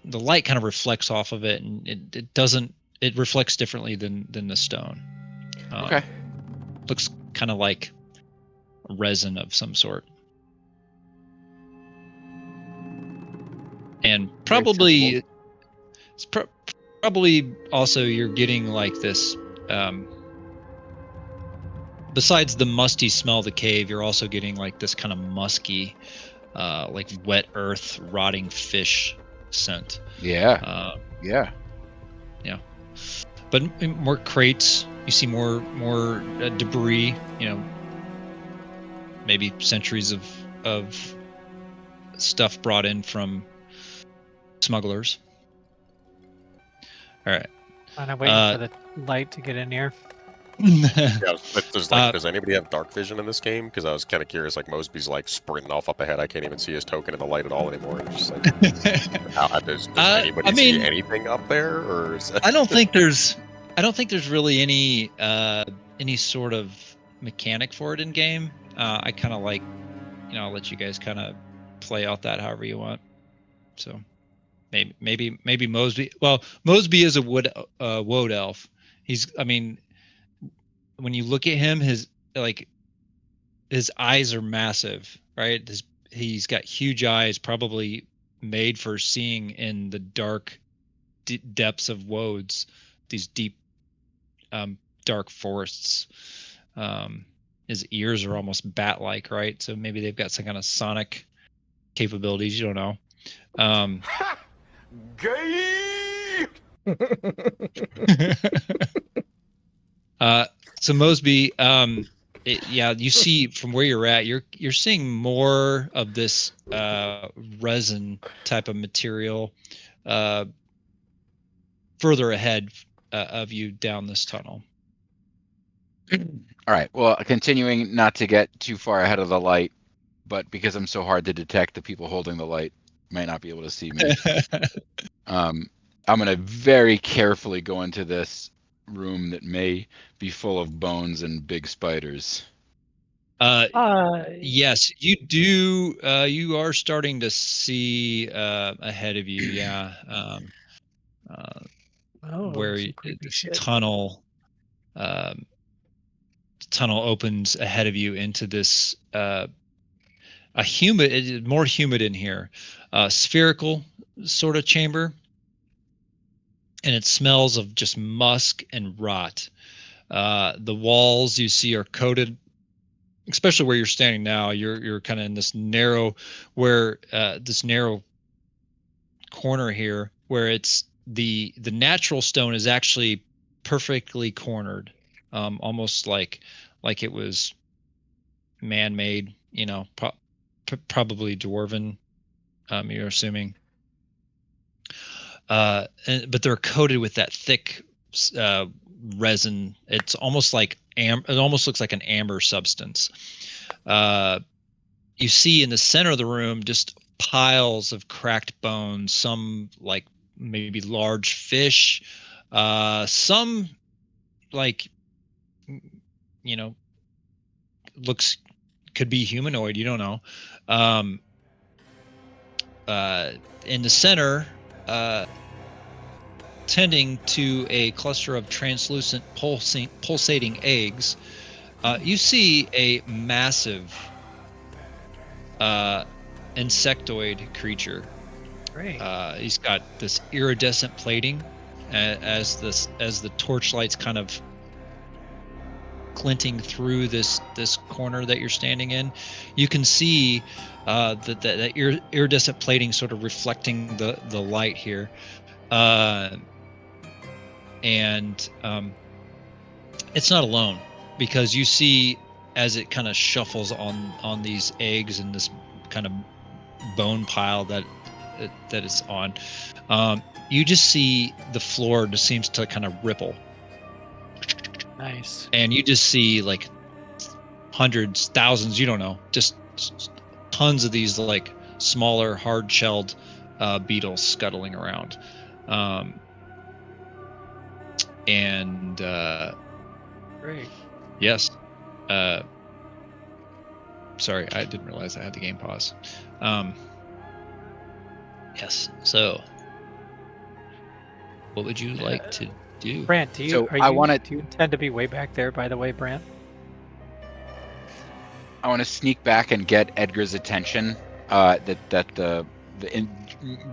the light kind of reflects off of it, and it reflects differently than the stone. Okay. Looks kind of like resin of some sort. And probably it's probably also you're getting like this besides the musty smell of the cave, you're also getting like this kind of musky like wet earth, rotting fish scent. Yeah. Yeah. But more crates, you see more debris, maybe centuries of stuff brought in from smugglers. All right. And I'm waiting for the light to get in here. Yeah, but does anybody have dark vision in this game? Because I was kind of curious. Like Mosby's like sprinting off up ahead. I can't even see his token in the light at all anymore. It's just like, does anybody see anything up there? Or is that... I don't think there's really any sort of mechanic for it in game. I kind of like, I'll let you guys kind of play out that however you want. So maybe Mosby. Well, Mosby is a wood elf. When you look at him, his eyes are massive, right? He's got huge eyes, probably made for seeing in the dark depths of woads, these deep, dark forests. His ears are almost bat-like, right? So maybe they've got some kind of sonic capabilities. You don't know. Gay! So Mosby, you see from where you're at, you're seeing more of this resin type of material further ahead of you down this tunnel. All right. Well, continuing not to get too far ahead of the light, but because I'm so hard to detect, the people holding the light might not be able to see me. I'm going to very carefully go into this room that may be full of bones and big spiders. Yes, you do. You are starting to see ahead of you. Yeah. Where this tunnel opens ahead of you into this more humid in here, spherical sort of chamber, and it smells of just musk and rot. The walls you see are coated, especially where you're standing now. You're kind of in this narrow corner here, where it's the natural stone is actually perfectly cornered, almost like it was man-made, probably dwarven, you're assuming. But they're coated with that thick resin. It's almost like it almost looks like an amber substance. You see in the center of the room just piles of cracked bones, some like maybe large fish, some like could be humanoid, you don't know. In the center tending to a cluster of translucent pulsating eggs, you see a massive insectoid creature. Great. He's got this iridescent plating as the torchlight's kind of glinting through this corner that you're standing in. You can see that iridescent plating sort of reflecting the light here, and it's not alone, because you see as it kind of shuffles on these eggs and this kind of bone pile that it's on. You just see the floor just seems to kind of ripple. Nice. And you just see like hundreds, thousands, you don't know, just tons of these like smaller hard-shelled beetles scuttling around. Great. Yes. Sorry, I didn't realize I had the game pause. Yes. So, what would you like to do? Brant, do you So do you intend to be way back there, by the way, Brant? I want to sneak back and get Edgar's attention. That the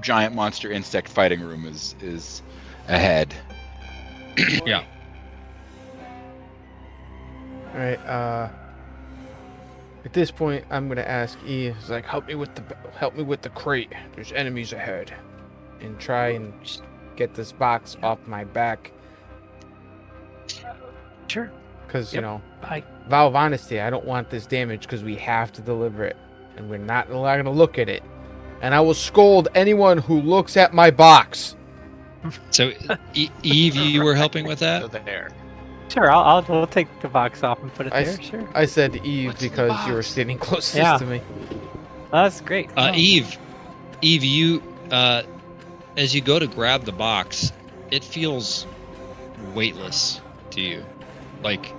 giant monster insect fighting room is ahead. Yeah. All right. At this point, I'm gonna ask E. It's like, help me with the crate. There's enemies ahead, and try and get this box off my back. Sure. Because you know, I vow of honesty, I don't want this damage because we have to deliver it, and we're not gonna look at it. And I will scold anyone who looks at my box. So, Eve, you were helping with So that? there. Sure, we'll take the box off and put it there. Sure. I said Eve What's in the because you were box? sitting closest Yeah. to me. Oh, that's great. Oh. Eve, you as you go to grab the box, it feels weightless to you, like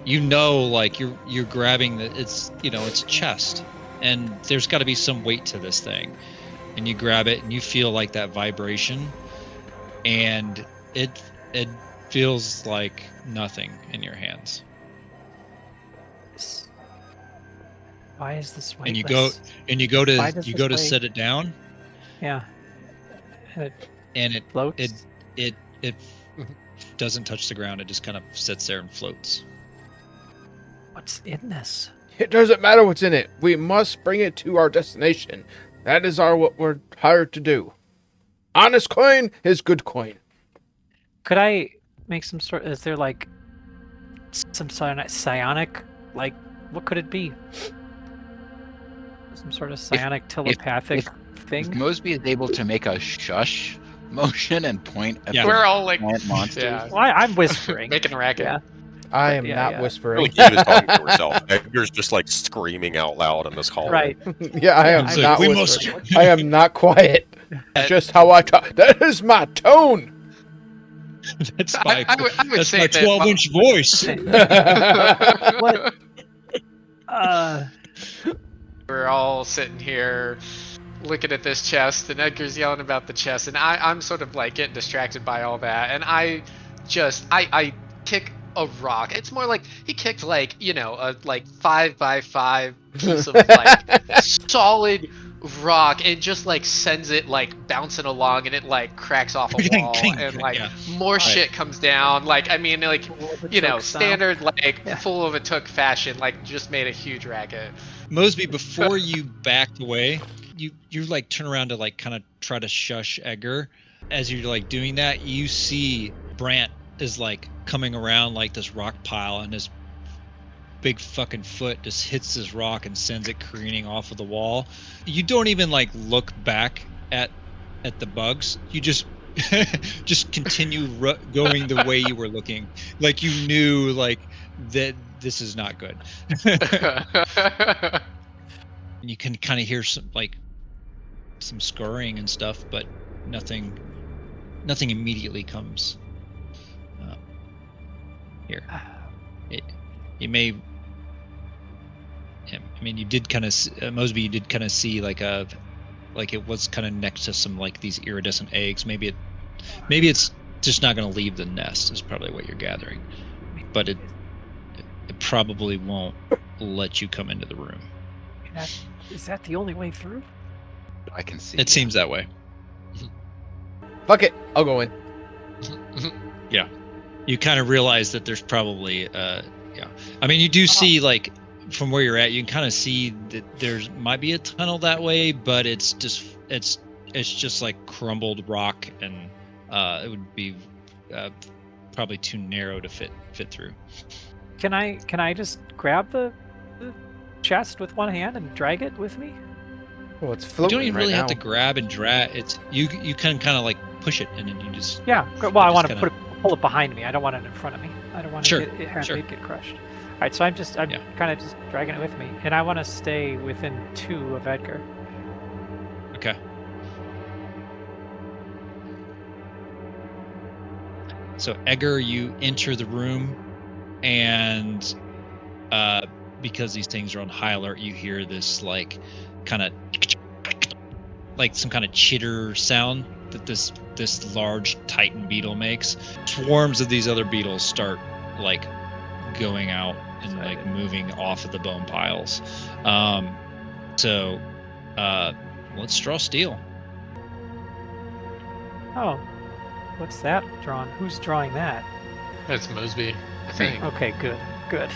like you're grabbing it's chest, and there's got to be some weight to this thing, and you grab it and you feel like that vibration, and it feels like nothing in your hands. Why is this weightless? And you go Why to does this weigh? set it down, Yeah. And and it floats. it doesn't touch the ground. It just kind of sits there and floats. What's in this? It doesn't matter what's in it. We must bring it to our destination. That is what we're hired to do. Honest coin is good coin. Could I make some sort? Is there like some psionic? Like, what could it be? Some sort of psionic telepathic If thing? Mosby is able to make a shush motion and point at Yeah. the We're all like giant monsters. yeah, Well, I'm whispering. making a racket. Yeah. I am Yeah, not yeah. I whispering. feel like Eve is talking to herself. Edgar's just like screaming out loud in this hall. Right. Yeah, I am It's not like, we whispering. must. I am not quiet. It's just how I talk. That is my tone. That's my I would that's say my that 12-inch voice. What? We're all sitting here looking at this chest, and Edgar's yelling about the chest, and I'm sort of like getting distracted by all that, and I kick a rock. It's more like he kicked like, a like 5x5 piece of like solid rock, and just like sends it like bouncing along, and it like cracks off a wall, and like Yeah. more shit comes down. Like, I mean, like, standard like Yeah. full of a took fashion, like just made a huge racket. Mosby, before you backed away, you like turn around to like kind of try to shush Edgar. As you're like doing that, you see Brant is like coming around like this rock pile, and his big fucking foot just hits this rock and sends it careening off of the wall. You don't even like look back at the bugs. You just continue going the way you were looking, like you knew like that this is not good. You can kind of hear some scurrying and stuff, but nothing immediately comes here. You may. I mean, you did kind of Mosby. You did kind of see like it was kind of next to some like these iridescent eggs. Maybe it Maybe it's just not going to leave the nest is probably what you're gathering, but it probably won't let you come into the room. Is that the only way through? I can see. It seems that way. Fuck it, I'll go in. You kind of realize that there's probably I mean, you do see, like, from where you're at, you can kind of see that there's might be a tunnel that way, but it's just like crumbled rock, and it would be probably too narrow to fit through. Can I just grab the chest with one hand and drag it with me? Well, it's You floating don't even right really now. have to grab and drag. It's you can kind of like push it, and then you just Yeah. Well, I just want to kinda- pull it behind me. I don't want it in front of me. I don't want Sure, to have sure. it get crushed. All right, so I'm Yeah. kind of just dragging it with me, and I want to stay within 2 of Edgar. Okay. So Edgar, you enter the room, and because these things are on high alert, you hear this like kind of like some kind of chitter sound that this large Titan beetle makes. Swarms of these other beetles start like going out and like moving off of the bone piles. So let's draw steel. Oh, what's that drawn? Who's drawing that? That's Mosby, I think. Okay, good.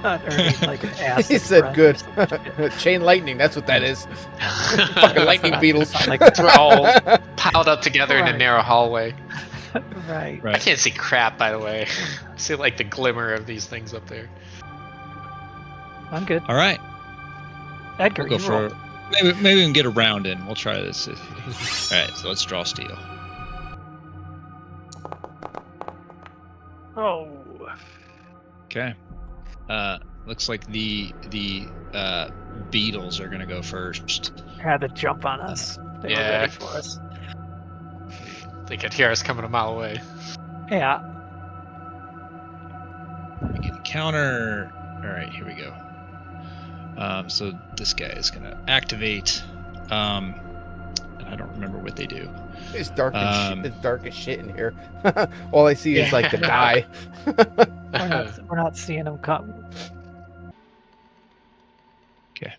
Not earning like an ass. He said good. Chain lightning, that's what that is. Fucking lightning beetles. Like We're all piled up together in a Right. narrow hallway. right. I Right. can't see crap, by the way. I see like the glimmer of these things up there. I'm good. All right. Edgar, We'll go you roll. for maybe we can get a round in. We'll try this. All right. So let's draw steel. Oh. Okay. Looks like the beetles are gonna go first. Had to jump on us. They were Yeah. ready for us. They could hear us coming a mile away. Yeah. We get a counter. All right, here we go. So this guy is gonna activate. And I don't remember what they do. It's dark as it's dark as shit in here. All I see is like the Yeah. die. We're not seeing them come. Okay.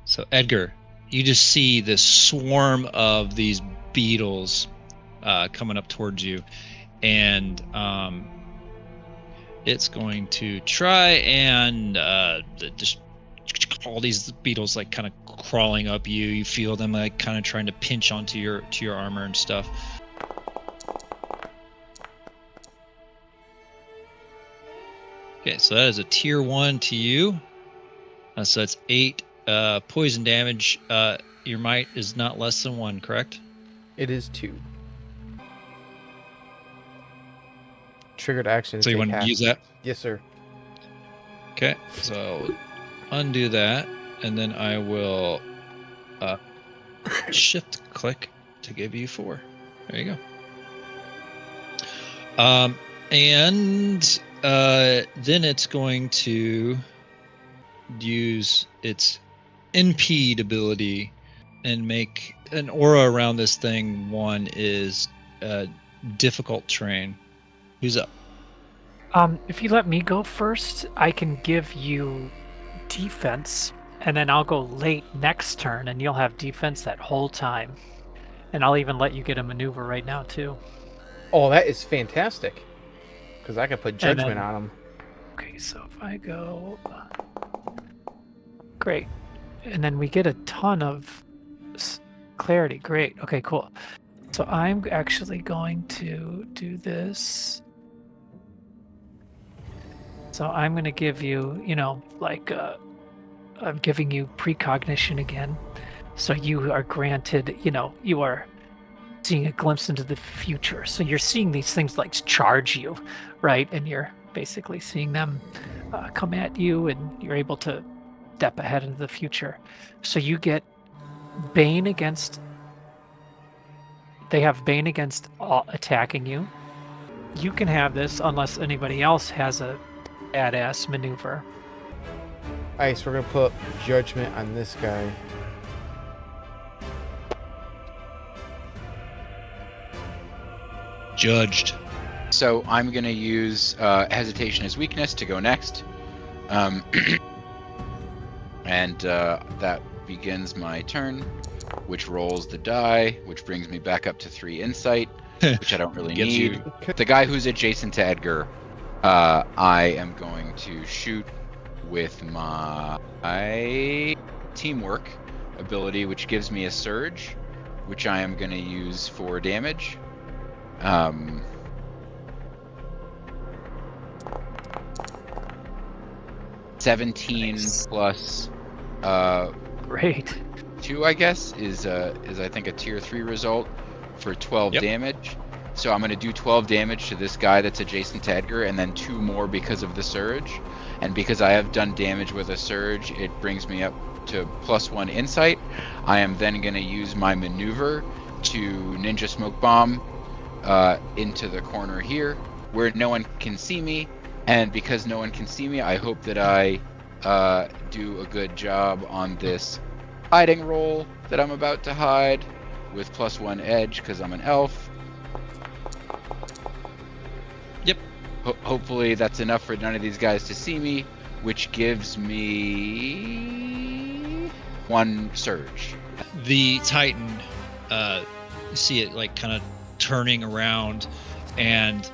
So Edgar, you just see this swarm of these beetles coming up towards you, and it's going to try and just all these beetles like kind of crawling up you. You feel them like kind of trying to pinch onto your armor and stuff. Okay, so that is a tier 1 to you. So that's 8 poison damage. Your might is not less than 1, correct? It is 2. Triggered action. So you want to use that? Yes, sir. Okay, so I'll undo that, and then I will shift click to give you 4. There you go. And then it's going to use its impede ability and make an aura around this thing. 1 is difficult terrain. Who's up? If you let me go first, I can give you defense, and then I'll go late next turn, and you'll have defense that whole time. And I'll even let you get a maneuver right now, too. Oh, that is fantastic. Because I can put And judgment then- on him. Okay, so if I go... Great. And then we get a ton of clarity. Great. Okay, cool. So I'm actually going to do this. So I'm going to give you, I'm giving you precognition again. So you are granted, you are seeing a glimpse into the future. So you're seeing these things like charge you, right? And you're basically seeing them come at you, and you're able to step ahead into the future. So you get Bane against... They have Bane against all attacking you. You can have this unless anybody else has a badass maneuver. Alright, so we're going to put judgment on this guy. judged. So I'm going to use hesitation as weakness to go next. And that begins my turn, which rolls the die, which brings me back up to 3 insight, which I don't really Gives need. you- The guy who's adjacent to Edgar, I am going to shoot with my teamwork ability, which gives me a surge, which I am going to use for damage. 17 Nice. plus Great. 2, I guess, is I think a tier 3 result for 12 Yep. damage. So I'm going to do 12 damage to this guy that's adjacent to Edgar, and then 2 more because of the surge. And because I have done damage with a surge, it brings me up to +1 insight. I am then going to use my maneuver to ninja smoke bomb into the corner here, where no one can see me. And because no one can see me, I hope that I do a good job on this hiding roll that I'm about to hide with +1 edge because I'm an elf. Yep. Hopefully that's enough for none of these guys to see me, which gives me 1 surge. The Titan, you see it like kind of turning around, and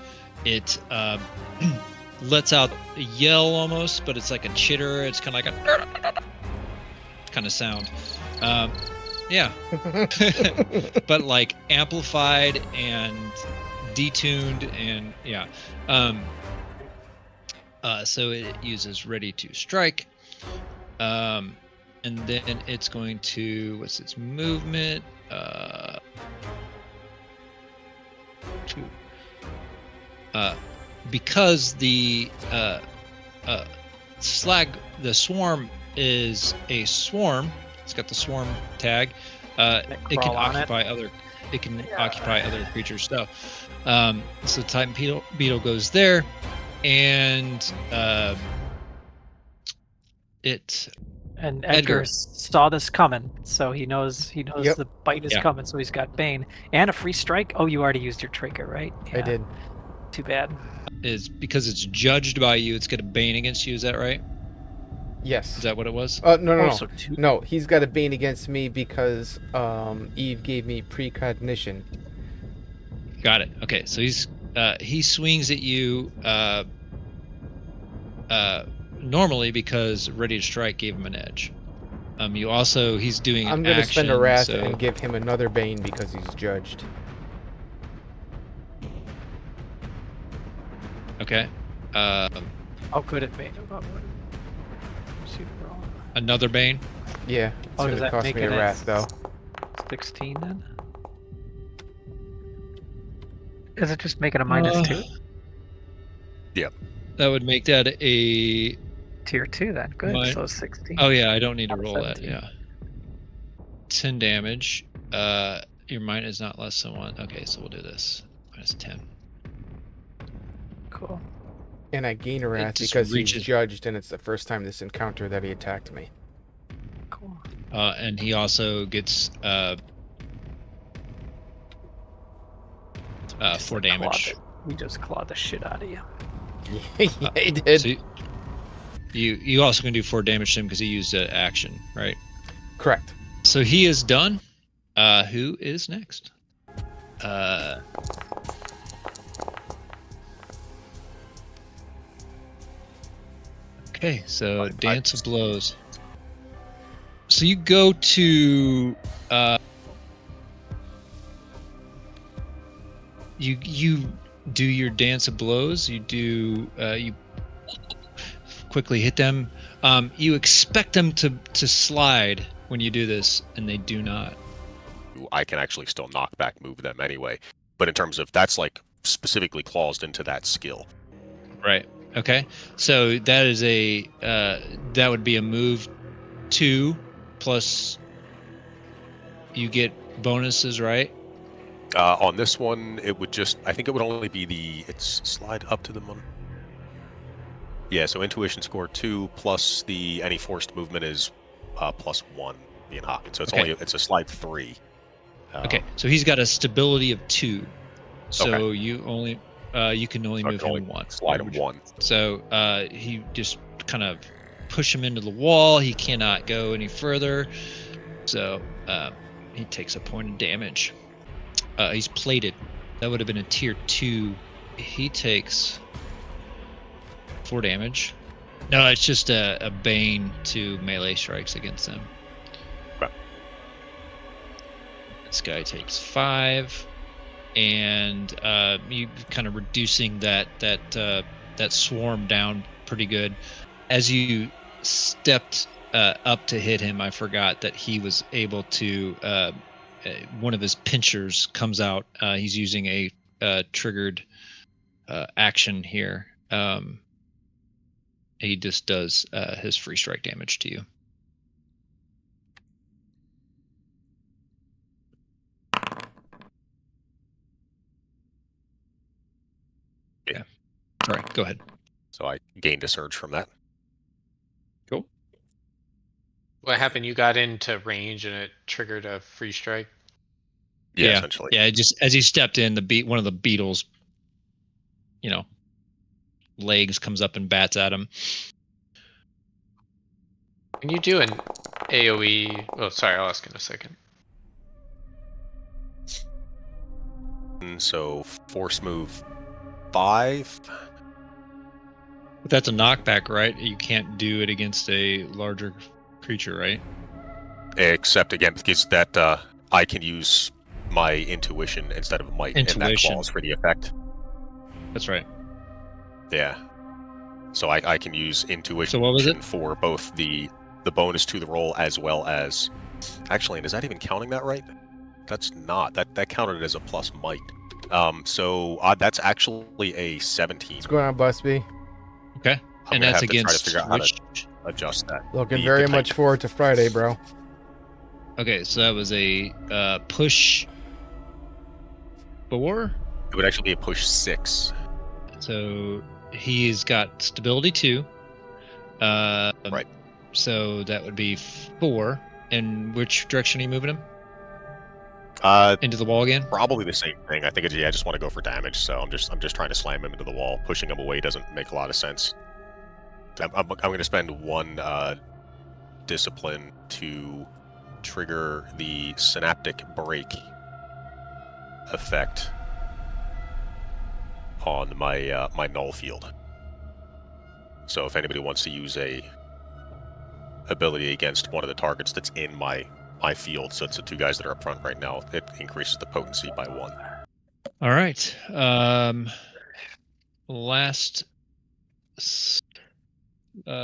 it lets out a yell almost, but it's like a chitter. It's kind of like a kind of sound. Yeah. But like amplified and detuned, and yeah. So it uses ready to strike. And then it's going to, what's its movement? Because the the swarm is a swarm. It's got the swarm tag. It can crawl on it? occupy other. It can occupy other creatures. So, so Titan Beetle goes there, and it. And Edgar. Edgar saw this coming, so he knows Yep. the bite is Yeah. coming. So he's got Bane and a free strike. Oh, you already used your trigger, right? I did. Too bad. Is because it's judged by you. It's got a bane against you. Is that right? Yes. Is that what it was? No. Also two. No, he's got a bane against me because Eve gave me precognition. Got it. Okay, so he swings at you normally because ready to strike gave him an edge. You also he's doing an I'm gonna action, spend a wrath so and give him another bane because he's judged. okay. Oh, good at Bane. See the roll. Another bane. Yeah, it's Oh, does gonna that cost make me a it wrath though. 16 then? Is it just making a -2? That would make that a. Tier 2 then. Good. Mine- So 16. Oh yeah, I don't need to Out of roll that. 17. Yeah. 10 damage. Your mine is not less than 1. Okay, so we'll do this. -10. Cool. And I gain a wrath just because reaches- he's judged, and it's the first time this encounter that he attacked me. Cool. And he also gets Just 4 clawed damage. it. We just clawed the shit out of you. Yeah, he did. So you also can do 4 damage to him because he used an action, right? Correct. So he is done. Who is next? Okay, so Dance of Blows. So you go to you do your Dance of Blows. You do you quickly hit them. You expect them to slide when you do this, and they do not. I can actually still knock back move them anyway. But in terms of that's like specifically claused into that skill. Right. Okay. So that is a that would be a move 2 plus you get bonuses, right? On this one, it would just I think it would only be it's slide up to the one. Yeah, so intuition score 2 plus the any forced movement is +1 being hopped. So it's Okay. only it's a slide 3. Okay. So he's got a stability of 2. So you only you can only So I move can him only once. slide him one. So he just kind of push him into the wall. He cannot go any further. So he takes a point of damage. He's plated. That would have been a tier 2. He takes 4 damage. No, it's just a bane to melee strikes against him. Okay. This guy takes 5, and you kind of reducing that swarm down pretty good. As you stepped up to hit him, I forgot that he was able to. One of his pinchers comes out. He's using a triggered action here. He just does his free strike damage to you. Yeah. All right, go ahead. So I gained a surge from that. Cool. What happened? You got into range and it triggered a free strike. Yeah, essentially. Yeah, just as he stepped in, one of the beetles, legs comes up and bats at him. Can you do an AoE? Oh, sorry, I'll ask in a second. So force move 5. But that's a knockback, right? You can't do it against a larger creature, right? Except again, because that I can use my intuition instead of might, and that clause for the effect. That's right. Yeah. So I can use intuition So what was it? for both the bonus to the roll as well as. Actually, is that even counting that right? That's not. That counted as a plus might. So that's actually a 17. What's going on, Busby? Okay. I'm And gonna that's have to try to against figure out how which... to adjust that. Looking The very type. much forward to Friday, bro. Okay, so that was a push 4. It would actually be a push 6. So he's got stability 2. Right. So that would be 4. And which direction are you moving him? Into the wall again? Probably the same thing. I think I just want to go for damage, so I'm just trying to slam him into the wall. Pushing him away doesn't make a lot of sense. I'm going to spend 1 discipline to trigger the synaptic break effect on my my null field. So if anybody wants to use a ability against one of the targets that's in my field, so it's the 2 guys that are up front right now, it increases the potency by 1. All right. Last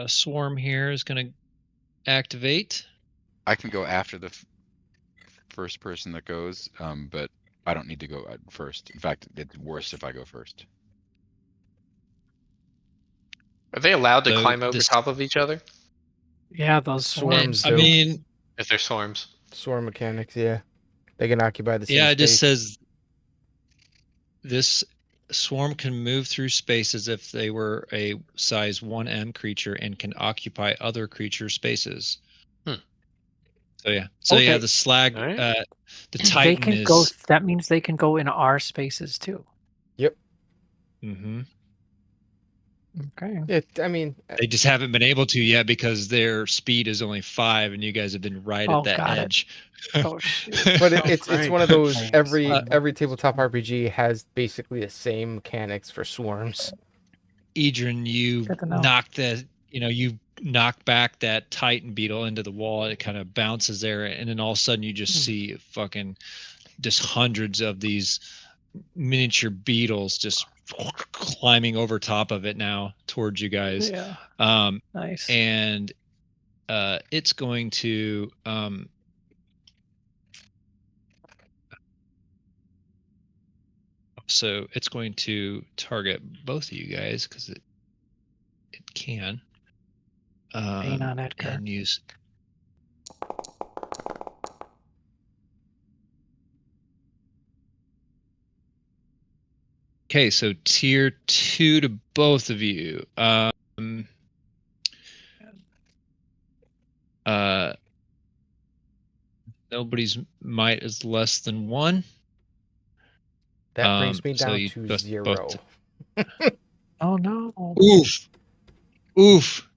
swarm here is going to activate. I can go after the first person that goes, but I don't need to go first. In fact, it's worse if I go first. Are they allowed to So climb over top of each other? Yeah, those Swarms swarms. I do. mean, If they're swarms. Swarm mechanics, yeah. They can occupy the same yeah, space. it just says this swarm can move through spaces if they were a size 1M creature and can occupy other creature spaces. So yeah. So Okay. yeah, the slag, All right. the They Titan can is. go. That means they can go in our spaces too. Yep. Mm-hmm. Okay. Yeah, I mean, They just haven't been able to yet because their speed is only 5, and you guys have been right Oh, at that got it. edge. Oh shoot. but Oh, it's right. one of those. Thanks. Every tabletop RPG has basically the same mechanics for swarms. Edrin, you Good to know. you knock back that Titan beetle into the wall. It kind of bounces there, and then all of a sudden you just see just hundreds of these miniature beetles just climbing over top of it now towards you guys. Yeah. Nice. And it's going to so it's going to target both of you guys because it can. Pain on Edgar. And use. Okay, so tier 2 to both of you. Nobody's might is less than 1. That brings me so down you to both- 0. Oh no. Oof. Oof.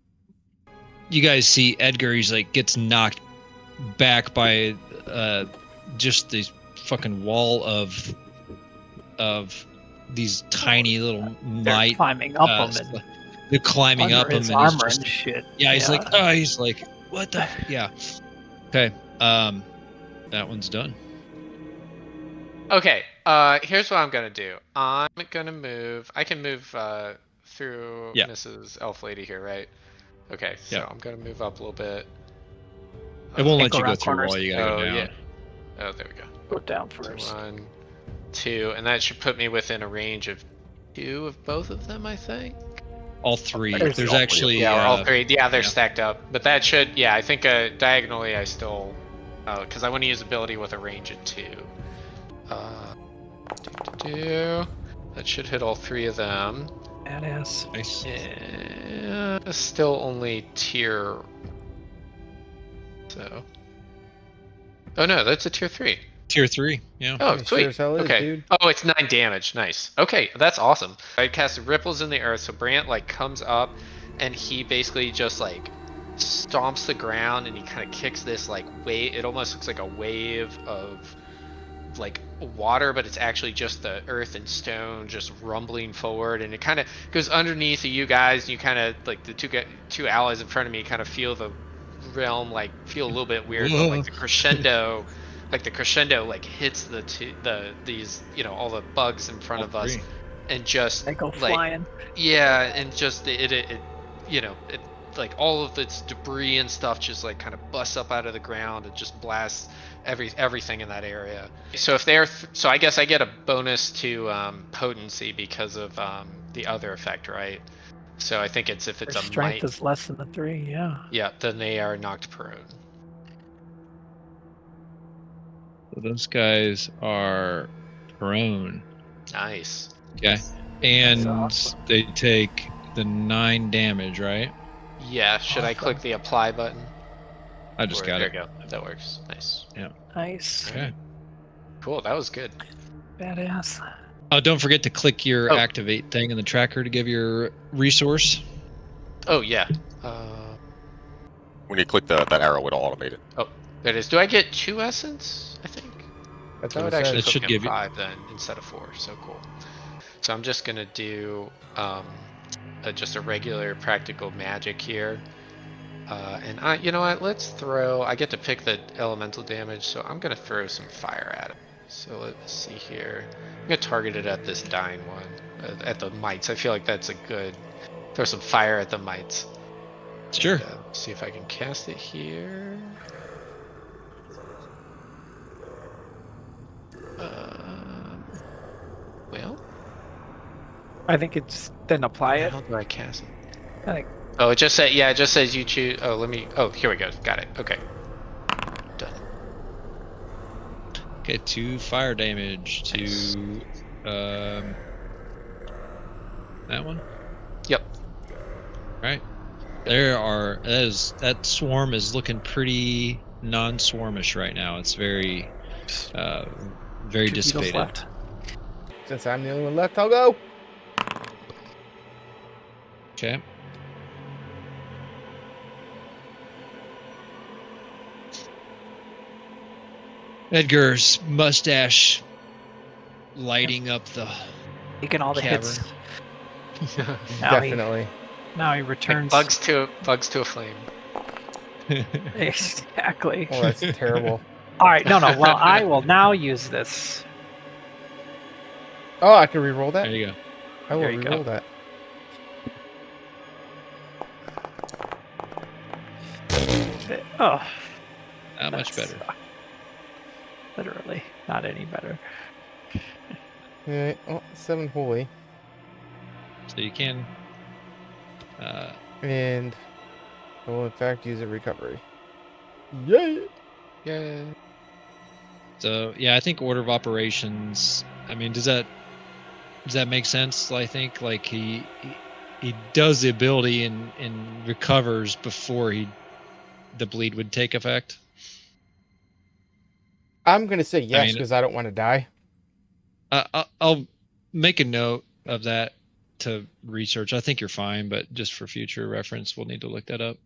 You guys see Edgar, he's like gets knocked back by just this fucking wall of these tiny little They're mite. climbing up them and They're climbing under up him his and he's armor just and shit. yeah, he's like what the yeah. Okay. That one's done. Okay. Here's what I'm gonna do. I'm gonna move. I can move through Yeah. Mrs. Elf Lady here, right? Okay. So Yeah. I'm gonna move up a little bit. It won't let go you go around through corners. wall. You gotta go down. yeah. Oh, there we go. Go down first. 1, 2, and that should put me within a range of 2 of both of them, I think. All three. There's There's all three. actually Yeah, or all 3. Yeah, they're yeah. stacked up. But that should, yeah, I think diagonally I still, because I want to use ability with a range of 2. That should hit all 3 of them. Badass. Nice. Yeah, still only tier. So. Oh no, that's a tier 3. Tier 3. Yeah. Oh, It sweet. sure as hell is, Okay. dude. Oh, it's 9 damage. Nice. Okay, that's awesome. I cast ripples in the earth, so Brant like comes up, and he basically just like stomps the ground, and he kind of kicks this like wave. It almost looks like a wave of like water, but it's actually just the earth and stone just rumbling forward, and it kind of goes underneath of you guys. And you kind of like the two allies in front of me kind of feel the realm like feel a little bit weird, but like the crescendo. Like the crescendo like hits these all the bugs in front of us, and just They go like flying. yeah, and just it like all of its debris and stuff just like kind of busts up out of the ground and just blasts everything in that area. So if they're so I guess I get a bonus to potency because of the other effect, right? So I think it's if it's Their a strength might, is less than the 3. Yeah. yeah, then they are knocked prone. So those guys are prone. Nice. Okay. And awesome. they take the 9 damage, right? Yeah, should I click the apply button? I just got there it. you go. That works. Nice. Nice. Okay. Cool. That was good. Badass. Oh, don't forget to click your Oh. activate thing in the tracker to give your resource. Oh yeah. When you click that arrow, it'll automate it. Oh, there it is. Do I get 2 essence? I think That's that what would it actually It says. put should me give at you- 5 then instead of 4. So cool. So I'm just gonna do just a regular practical magic here. And you know what? Let's throw. I get to pick the elemental damage, so I'm gonna throw some fire at it. So let's see here. I'm gonna target it at this dying one, at the mites. I feel like that's a good. Throw some fire at the mites. Sure. And, see if I can cast it here. Well, I think it's then apply it. how do I cast it? I think Oh, it just said, yeah, it just says you choose. Oh, let me. Oh, here we go. Got it. Okay. Done. Okay, 2 fire damage to Nice. that one. Yep. Right. That swarm is looking pretty non-swarmish right now. It's very very 2 beetles dissipated. left. Since I'm the only one left, I'll go. Okay. Edgar's mustache lighting up the Taking all the cavern. hits. Now Definitely. Now he Like returns. bugs to a flame. Exactly. Oh, that's terrible. All right. No. Well, I will now use this. Oh, I can re-roll that? There you go. I will There you go. re-roll that. Oh, Not much That's- better. literally not any better. Yeah, oh, 7 holy. So you can And I will in fact use a recovery. Yay! Yeah. so yeah, I think order of operations, I mean, does that make sense? I think like he does the ability and recovers before the bleed would take effect. I'm gonna say yes mean- because I don't want to die. I'll make a note of that to research. I think you're fine, but just for future reference, we'll need to look that up.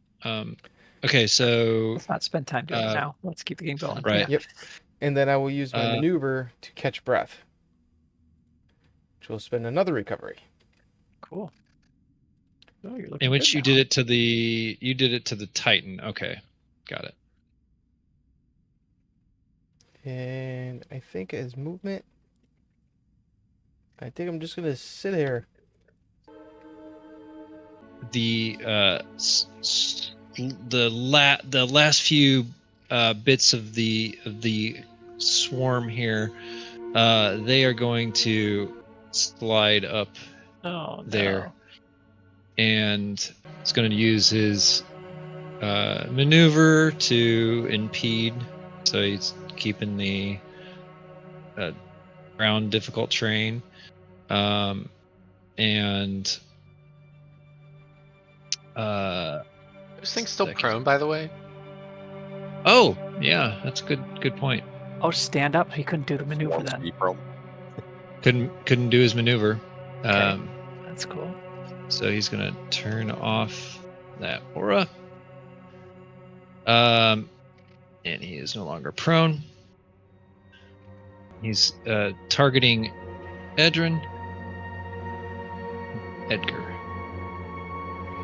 Okay, so Let's not spend time doing it now. Let's keep the game going. right. Yeah. Yep. And then I will use my maneuver to catch breath, which will spend another recovery. Cool. Oh, you're looking In which good you now. did it to the Titan. Okay, got it. And I think as movement, I think I'm just gonna sit here. The the last few bits of the swarm here, they are going to slide up Oh, there, no. and it's going to use his maneuver to impede. So he's keeping the ground difficult terrain, and This thing's still second. prone, by the way. Oh, yeah, that's a good point. Oh, stand up. He couldn't do the maneuver Swarm then. speed pro. Couldn't do his maneuver. Okay. That's cool. So he's gonna turn off that aura. And he is no longer prone. He's targeting Edgar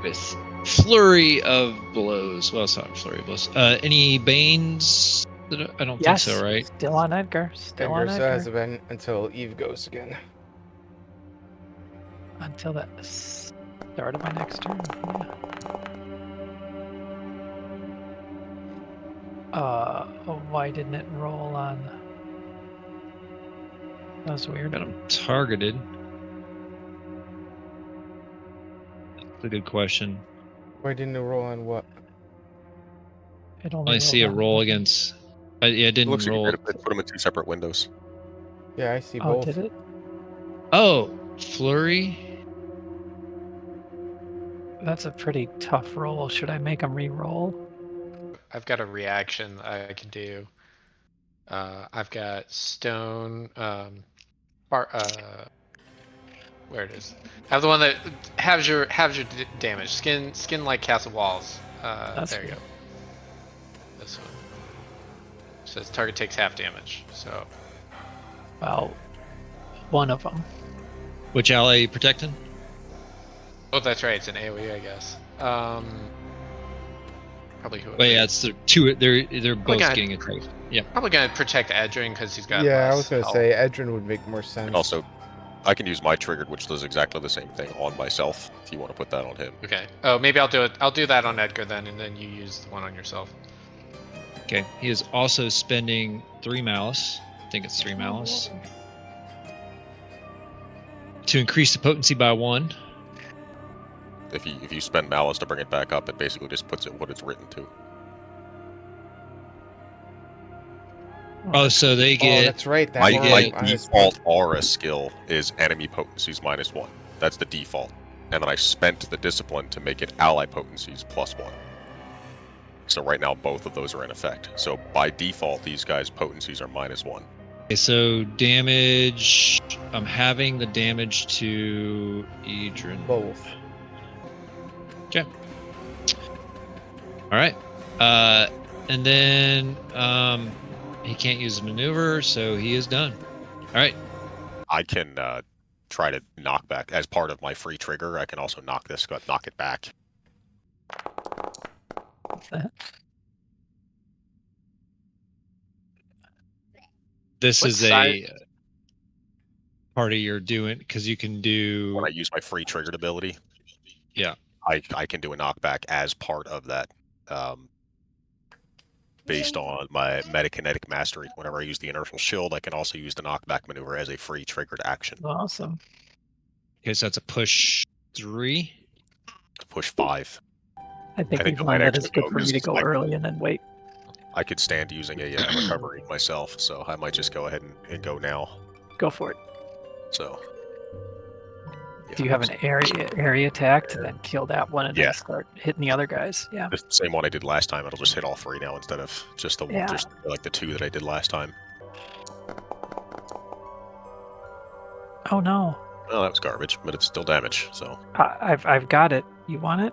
with flurry of blows. Well, it's not flurry of blows. Any banes? I don't Yes. think so, right? Still on Edgar. Still on Edgar Edgar. has been until Eve goes again. Until the start of my next turn. Yeah. Why didn't it roll on? That was weird. Got him targeted. That's a good question. Why didn't it roll on what? It only I see a rolled on roll one. against. Yeah, it It didn't looks like you roll. could have put them in 2 separate windows. Yeah, I see Oh, both. did it? Oh, flurry. That's a pretty tough roll. Should I make him re-roll? I've got a reaction I can do. I've got stone. Where it is? I have the one that has your damage. Skin like castle walls. That's There you good. go. This one says target takes half damage. So Well, one of them. Which ally are you protecting? oh, that's right. It's an AOE, I guess. Probably who? Well, yeah, it's the two. They're both God. getting attacked. Yeah. Probably gonna protect Icedern because he's got. Yeah, I less was gonna health. say Icedern would make more sense. And also, I can use my triggered, which does exactly the same thing on myself, if you want to put that on him. Okay. Oh, maybe I'll do it. I'll do that on Edgar then, and then you use the one on yourself. Okay. He is also spending 3 malice. I think it's 3 malice to increase the potency by 1. If you spend malice to bring it back up, it basically just puts it what it's written to. Oh, so they Oh, get. that's right. That My, you aura my get- minus default aura skill is enemy potencies -1. That's the default. And then I spent the discipline to make it ally potencies +1. So right now both of those are in effect. So by default, these guys' potencies are -1. Okay, so damage. I'm having the damage to Icedern. both. Okay. All right. And then he can't use his maneuver, so he is done. All right. I can try to knock back as part of my free trigger. I can also knock it back. What's that? This What is a size- part of your doing because you can do. When I use my free triggered ability, Yeah. I can do a knockback as part of that. Based on my metakinetic mastery. Whenever I use the inertial shield, I can also use the knockback maneuver as a free triggered action. Awesome. Okay, so that's a push 3. To push 5. I think I think we've I might learned that it's actually good go, for me 'cause to go I- early and then wait. I could stand using a recovery myself, so I might just go ahead and go now. Go for it. So. Do you have an area attack to then kill that one and Yeah. then start hitting the other guys? Yeah. The same one I did last time. It'll just hit all 3 now instead of just the one, Yeah. just like the 2 that I did last time. Oh no. Well, that was garbage, but it's still damage. So. I've got it. You want it?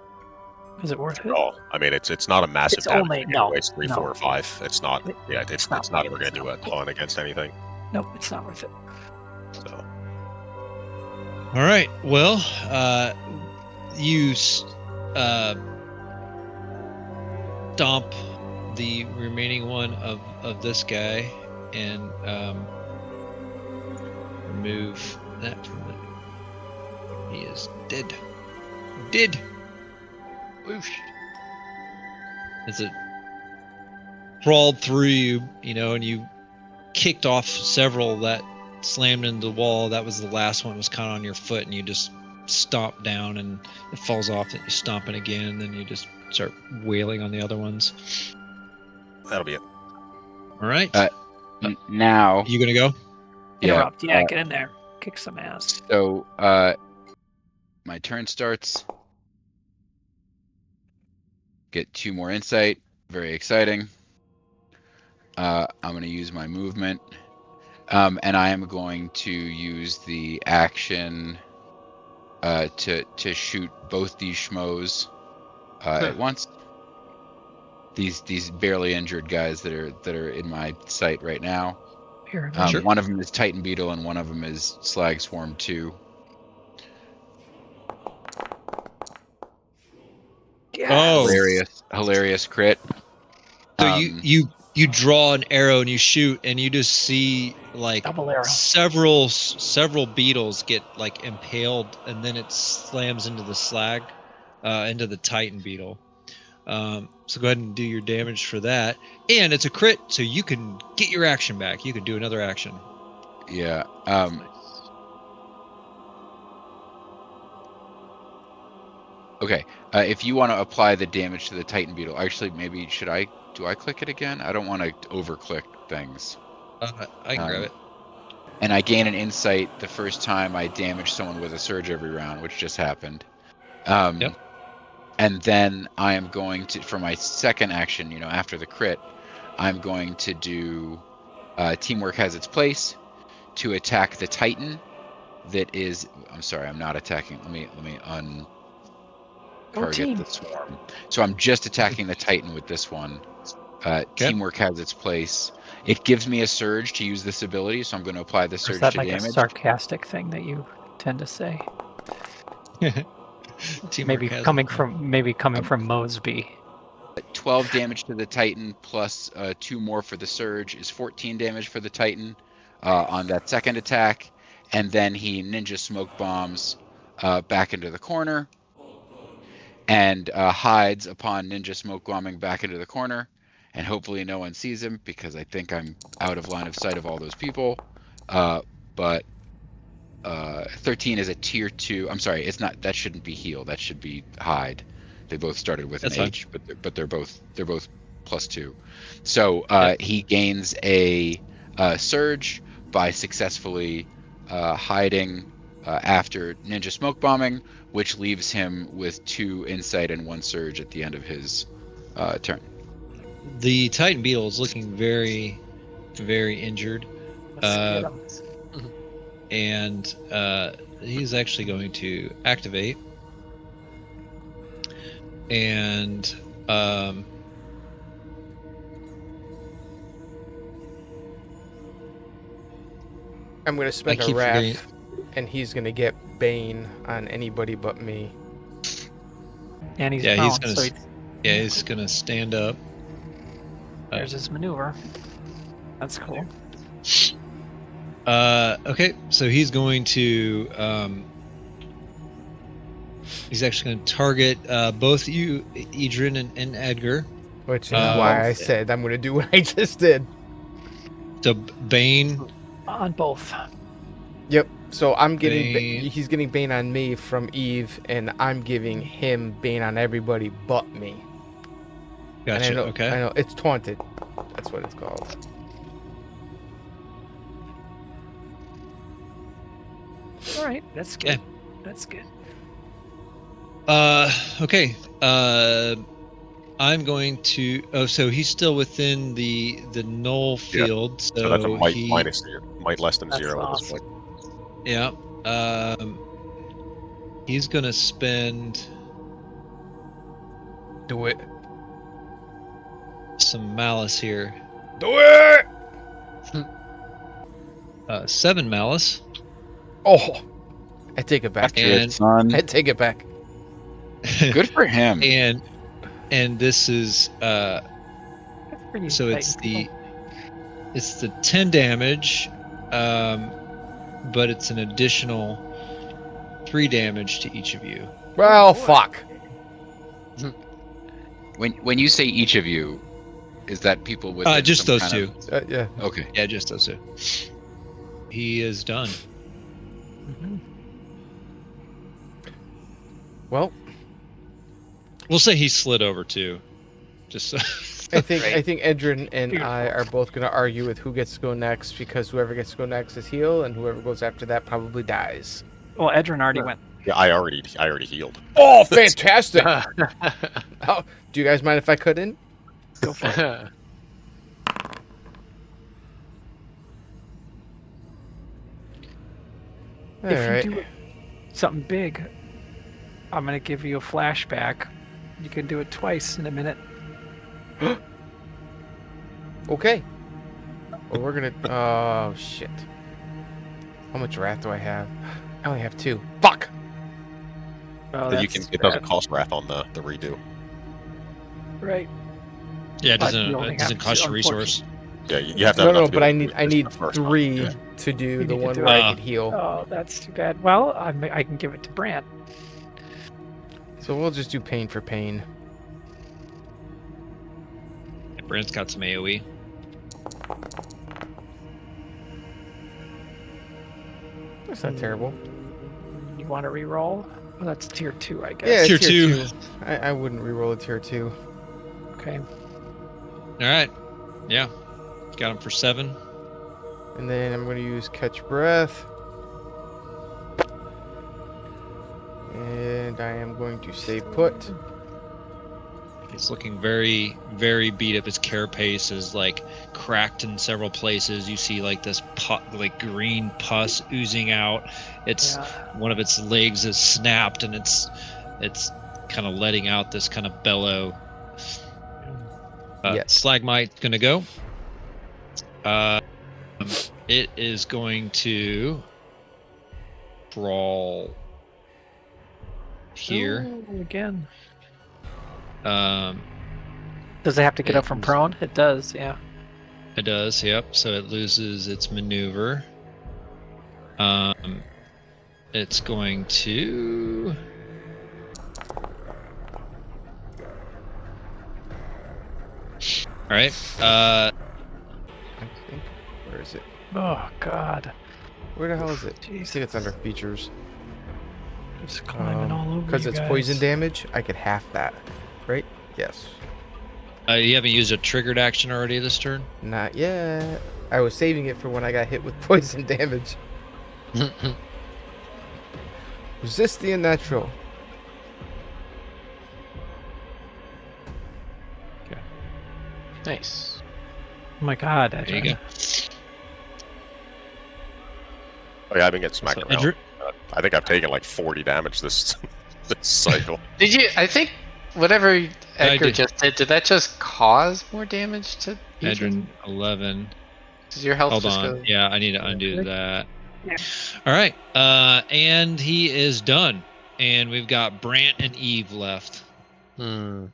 Is it worth it? Oh, I mean, it's not a massive It's damage. only- thing no, anyways, 3, no. 4, or 5. It's not. Yeah, it's not ever going to it's do not a ton against anything. Nope, it's not worth it. So. All right. Well, you stomp the remaining one of this guy and remove that from it. He is dead. Dead. Whoosh. As it crawled through you, and you kicked off several that slammed into the wall. That was the last one, was kind of on your foot, and you just stomp down, and it falls off. And you stomp it again, and then you just start wailing on the other ones. That'll be it. All right. Now. You gonna go? Interrupt. Yeah, get in there. Kick some ass. So, my turn starts. Get 2 more insight. Very exciting. I'm going to use my movement. And I am going to use the action to shoot both these schmoes at once. These barely injured guys that are in my sight right now. Here, Sure. One of them is Titan Beetle, and one of them is Slag Swarm 2. yes. Oh. Hilarious crit. So you draw an arrow and you shoot, and you just see like Double arrow. several beetles get like impaled, and then it slams into the slag, into the Titan Beetle. So go ahead and do your damage for that, and it's a crit, so you can get your action back. You can do another action. Yeah. Okay. If you want to apply the damage to the Titan Beetle, actually, maybe do I click it again? I don't want to over-click things. I can grab it. And I gain an insight the first time I damage someone with a surge every round, which just happened. Yep. And then I am going to, for my second action, after the crit, I'm going to do Teamwork Has Its Place to attack the Titan that is... I'm sorry, I'm not attacking. Let me target the swarm. So I'm just attacking the Titan with this one. Teamwork Has Its Place. It gives me a surge to use this ability, so I'm going to apply the surge Is that to like damage. a sarcastic thing that you tend to say? Maybe coming from Mosby. 12 damage to the Titan plus 2 more for the surge is 14 damage for the Titan on that second attack, and then he ninja smoke bombs back into the corner and hides upon ninja smoke bombing back into the corner, and hopefully no one sees him because I think I'm out of line of sight of all those people. But 13 is a tier 2. I'm sorry, it's not. That shouldn't be heal. That should be hide. They both started with That's an fine. H, but they're both +2. So he gains a surge by successfully hiding after ninja smoke bombing, which leaves him with 2 insight and 1 surge at the end of his turn. The Titan Beetle is looking very, very injured. Let's get him. And he's actually going to activate, and I'm going to spend a wrath, and he's going to get Bane on anybody but me. And he's he's prone, gonna he's gonna stand up. there's his maneuver. That's cool. Okay, so he's going to he's actually going to target both you, Icedern and Edgar. Which is why I said I'm going to do what I just did. So Bane On both. Yep. So I'm getting he's getting Bane on me from Eve, and I'm giving him Bane on everybody but me. Gotcha. And Okay. I know it's taunted. That's what it's called. All right, that's good. Yeah. That's good. Okay. I'm going to. Oh, so he's still within the null field. So that's a might he, minus might less than That's 0 at this awesome. point. Yeah. He's gonna spend Do it. some malice here. Do it! 7 malice. Oh, I take it back. After it, son. I take it back. Good for him. and this is That's pretty so it's tight. the 10 damage, but it's an additional 3 damage to each of you. Well, fuck. When you say each of you, is that people with Just some those kind two. Yeah. of- Okay. Yeah, just those two. He is done. Mhm. Well, We'll say he slid over too. Just so. I think Right. Edrin and Beautiful. I are both gonna argue with who gets to go next because whoever gets to go next is heal, and whoever goes after that probably dies. Well, Edrin already went. Yeah, I already healed. Oh, fantastic! Oh, do you guys mind if I cut in? Go for it. All If right. you do something big, I'm gonna give you a flashback. You can do it twice in a minute. Okay. Well, we're gonna. Oh shit. How much wrath do I have? I only have 2. Fuck. Oh, Then you that's can. It doesn't bad. cost wrath on the redo. Right. Yeah, it But doesn't. you only It doesn't have cost to, you a resource. Yeah, you have to. No, have no, enough to but be I able need to I do need the first one. 3 Yeah. to do You the need to one do where it. I could heal. Oh, that's too bad. Well, I can give it to Brant. So we'll just do pain for pain. Brent's got some AoE. That's not terrible. You want to re-roll? Well, that's tier 2, I guess. Yeah, Tier tier 2. 2. I wouldn't reroll a tier 2. Okay. All right. Yeah. Got him for 7. And then I'm going to use catch breath. And I am going to stay put. He's looking very, very beat up. His carapace is like cracked in several places. You see like this like green pus oozing out. It's Yeah. one of its legs is snapped, and it's kind of letting out this kind of bellow. Yes. Slagmite's gonna go. It is going to crawl here. Oh, again. Does it have to get it up from is- prone? It does, yeah. It does, yep. So it loses its maneuver. It's going to. All right. I think. Where is it? Oh, God. Where the hell is it? I Jeez. think it's under features. Just climbing all over Because you it's guys. poison damage, I could half that. Right? Yes. You haven't used a triggered action already this turn. Not yet. I was saving it for when I got hit with poison damage. Resist the unnatural. Nice. Oh, my God. There you go. Oh yeah, I've been getting smacked So, around. Andrew? I think I've taken like 40 damage this this cycle. Did you? I think whatever Edgar did. just did that just cause more damage to Edrin 11. Does your health Hold just on. go? Yeah, I need to undo that. Yeah. All right. And he is done. And we've got Brant and Eve left. Hmm.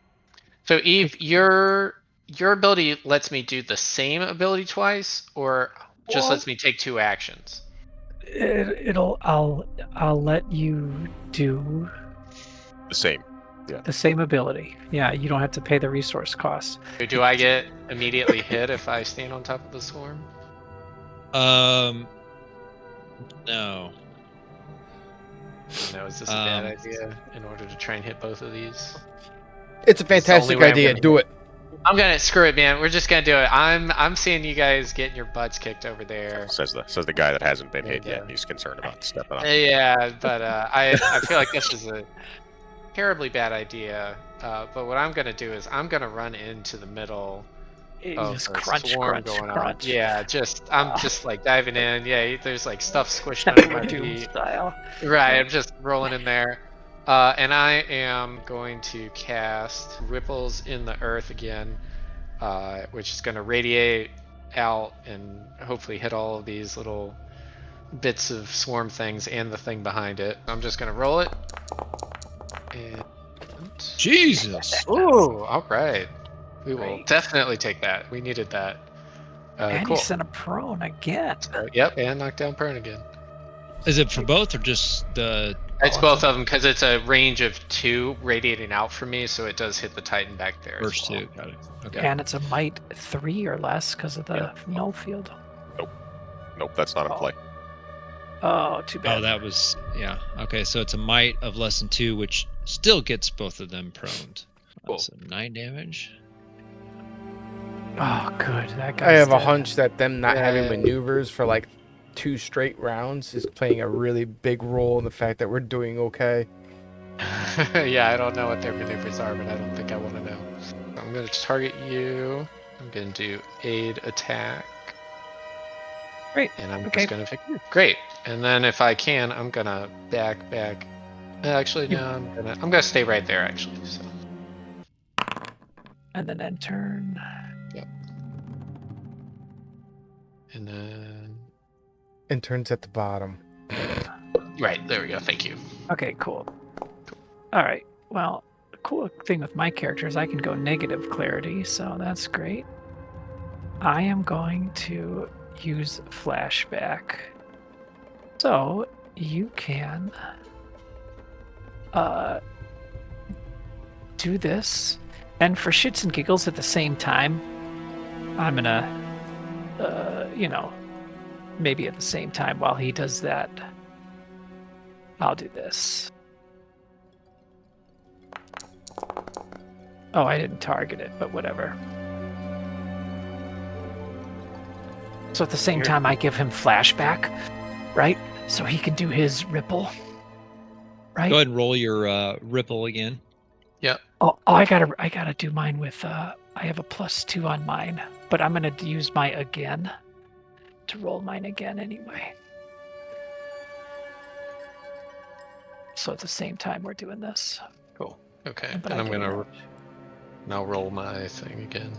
So Eve, your ability lets me do the same ability twice, or just Well- lets me take 2 actions. I'll let you do The same. the same ability. Yeah, you don't have to pay the resource costs. Do I get immediately hit if I stand on top of the swarm? No. No, is this a bad idea in order to try and hit both of these? It's a the only fantastic way I'm idea. gonna- Do it. I'm gonna screw it, man. We're just gonna do it. I'm seeing you guys getting your butts kicked over there. Says the guy that hasn't been hit Yeah. yet. And he's concerned about stepping up. Yeah, but I feel like this is a terribly bad idea. But what I'm gonna do is I'm gonna run into the middle You of just a crunch, swarm crunch, going crunch. on. Yeah, I'm just like diving in. Yeah, there's like stuff squished under my Doom feet. style. Right, I'm just rolling in there. And I am going to cast Ripples in the Earth again, which is going to radiate out and hopefully hit all of these little bits of swarm things and the thing behind it. I'm just going to roll it. And... Jesus. Ooh, all right. We will Great. definitely take that. We needed that. And Cool. he sent a prone again. So, yep, and knock down prone again. Is it for both or just the? It's Both both of of them because it's a range of 2 radiating out from me, so it does hit the Titan back there. First as well. 2, got it. Okay. And it's a might 3 or less because of the no field. Nope, that's not in play. Oh, too bad. Oh, that was Okay, so it's a might of less than 2, which still gets both of them proned. Cool. So 9 damage. Oh, good. That guy. I have a hunch that them not having Yeah. maneuvers for like 2 straight rounds is playing a really big role in the fact that we're doing okay. Yeah, I don't know what their maneuvers are, but I don't think I want to know. I'm going to target you. I'm going to do aid attack. Great. And I'm Okay. just going to pick you. Great. And then if I can, I'm going to back. Actually, no, I'm gonna stay right there. Actually, so. And then end turn. Yep. And then. Interns at the bottom. Right there we go. Thank you. Okay, cool. All right. Well, the cool thing with my character is I can go negative clarity, so that's great. I am going to use flashback. So you can do this, and for shits and giggles at the same time, I'm gonna, maybe at the same time while he does that, I'll do this. Oh, I didn't target it, but whatever. So at the same time, I give him flashback, right? So he can do his ripple, right? Go ahead and roll your ripple again. Oh, I gotta do mine with. I have a +2 on mine, but I'm gonna use my again to roll mine again anyway. So at the same time, we're doing this. Cool. Okay. But And I I'm didn't gonna roll. now roll my thing again.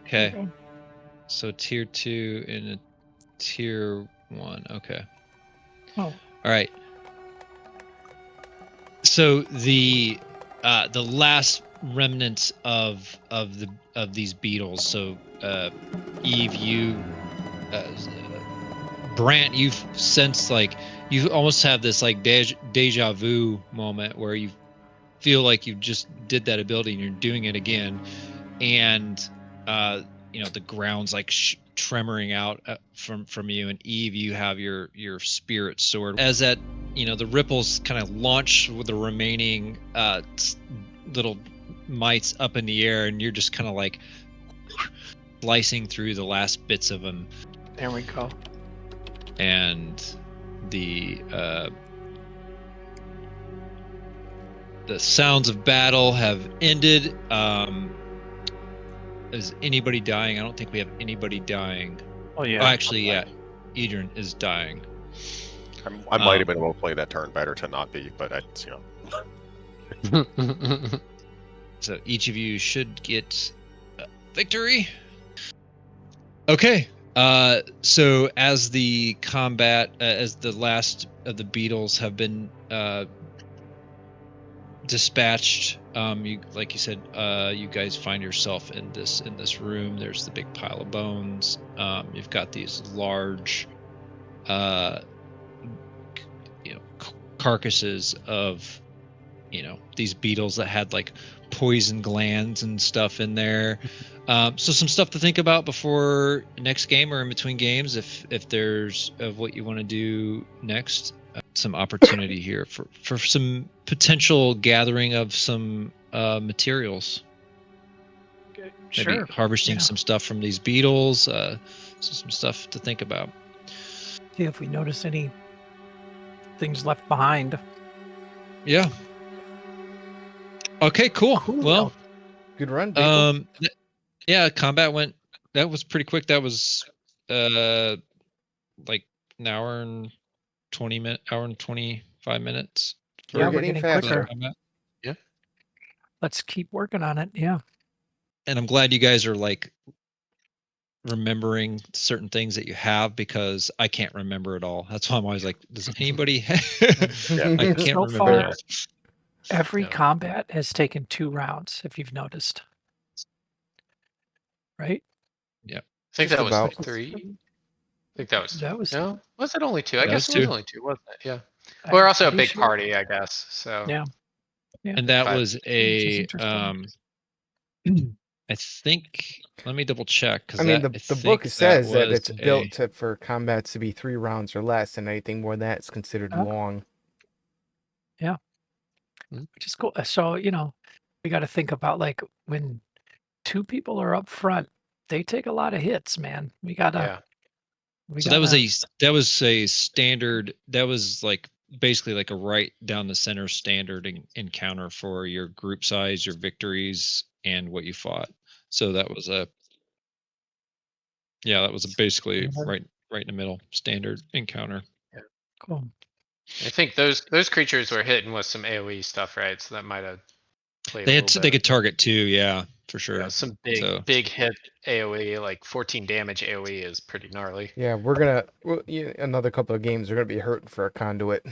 Okay. So tier 2 and a tier 1. Okay. Oh. All right. So the last remnants of these beetles. So Eve, you, Brant, you've sensed like you almost have this like deja vu moment where you feel like you just did that ability and you're doing it again, and the ground's like tremoring out from you. And Eve, you have your spirit sword. As that, the ripples kind of launch with the remaining little mites up in the air, and you're just kind of like slicing through the last bits of them. There we go. And the sounds of battle have ended. Is anybody dying? I don't think we have anybody dying. Oh yeah. Oh, actually, yeah. Icedern is dying. I might have been able to play that turn better to not be, but it's, So each of you should get victory. Okay. So as the combat, as the last of the beetles have been dispatched, you, like you said, you guys find yourself in this room. There's the big pile of bones. You've got these large carcasses of these beetles that had like poison glands and stuff in there. So some stuff to think about before next game or in between games, if there's of what you want to do next. Some opportunity here for some potential gathering of some materials. Okay. Maybe Sure. harvesting some stuff from these beetles. So some stuff to think about. See if we notice any things left behind. Yeah. Okay, cool. Cool. Well, Good run, people. yeah, combat went. That was pretty quick. That was like an hour and 25 minutes. We're Yeah, we're getting getting faster. quicker. Combat. Let's keep working on it. Yeah. And I'm glad you guys are like remembering certain things that you have, because I can't remember it all. That's why I'm always like, does anybody I can't So remember far, that. every Yeah. combat has taken 2 rounds, if you've noticed. Right? I think Just that was about. 3. I think that was 3. That was No, was it only 2? I That guess was it was 2. only 2, wasn't it? Yeah. I'm We're also a pretty big sure. party, I guess. So Yeah. Yeah. And that 5. was Which is a interesting. I think, let me double check, because I mean, I the book think says that was it's built for combats to be 3 rounds or less, and anything more than that is considered Oh. long. Which is cool. So, we got to think about like when 2 people are up front, they take a lot of hits, man. We gotta. Yeah. So that was a standard. That was like basically like a right down the center standard encounter for your group size, your victories, and what you fought. So that was basically Standard. right in the middle standard encounter. Cool. I think those creatures were hitting with some AoE stuff, right? So that might have played They a had little they bit. could target too, yeah, for sure. Yeah, some So big hit AoE, like 14 damage AoE is pretty gnarly. Yeah, another couple of games are gonna be hurting for a conduit.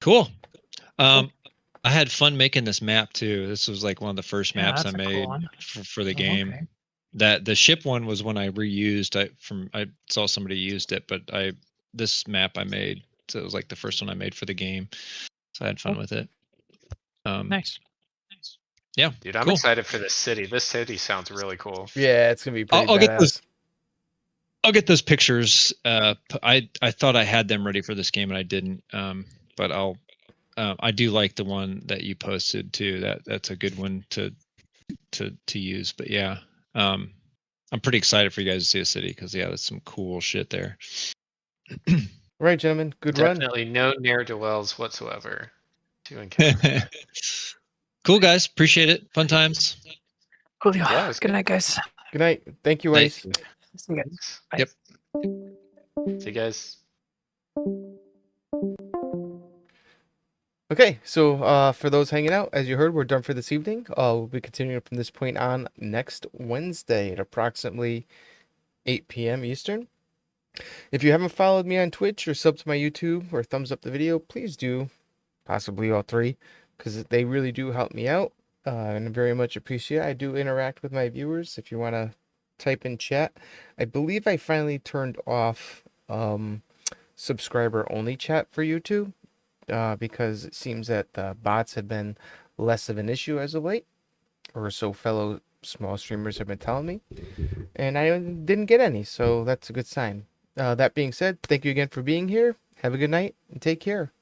cool. I had fun making this map too. This was like one of the first Yeah, maps I that's a cool made one. for the Oh, game. okay. That the ship one was when I reused. I saw somebody used it, but this map I made, so it was like the first one I made for the game. So I had fun with it. Nice. Yeah, Dude, I'm cool. excited for this city. This city sounds really cool. Yeah, it's gonna be pretty I'll get badass. I'll get those pictures. I thought I had them ready for this game and I didn't. But I do like the one that you posted too. That's a good one to use. But yeah, I'm pretty excited for you guys to see a city, because there's some cool shit there. Right, gentlemen. Good run. Definitely no ne'er-do-wells whatsoever to encounter. Cool, guys. Appreciate it. Fun times. Cool. Yeah, it was Good good. night, guys. Good night. Thank you, Night. Ice. See you guys. Bye. Yep. See you guys. Okay, so for those hanging out, as you heard, we're done for this evening. We'll be continuing from this point on next Wednesday at approximately 8 p.m. Eastern. If you haven't followed me on Twitch or subbed to my YouTube or thumbs up the video, please do, possibly all 3, because they really do help me out and I very much appreciate it. I do interact with my viewers. If you want to type in chat, I believe I finally turned off subscriber only chat for YouTube. Because it seems that the bots have been less of an issue as of late, or so fellow small streamers have been telling me, and I didn't get any, so that's a good sign. That being said, thank you again for being here. Have a good night and take care.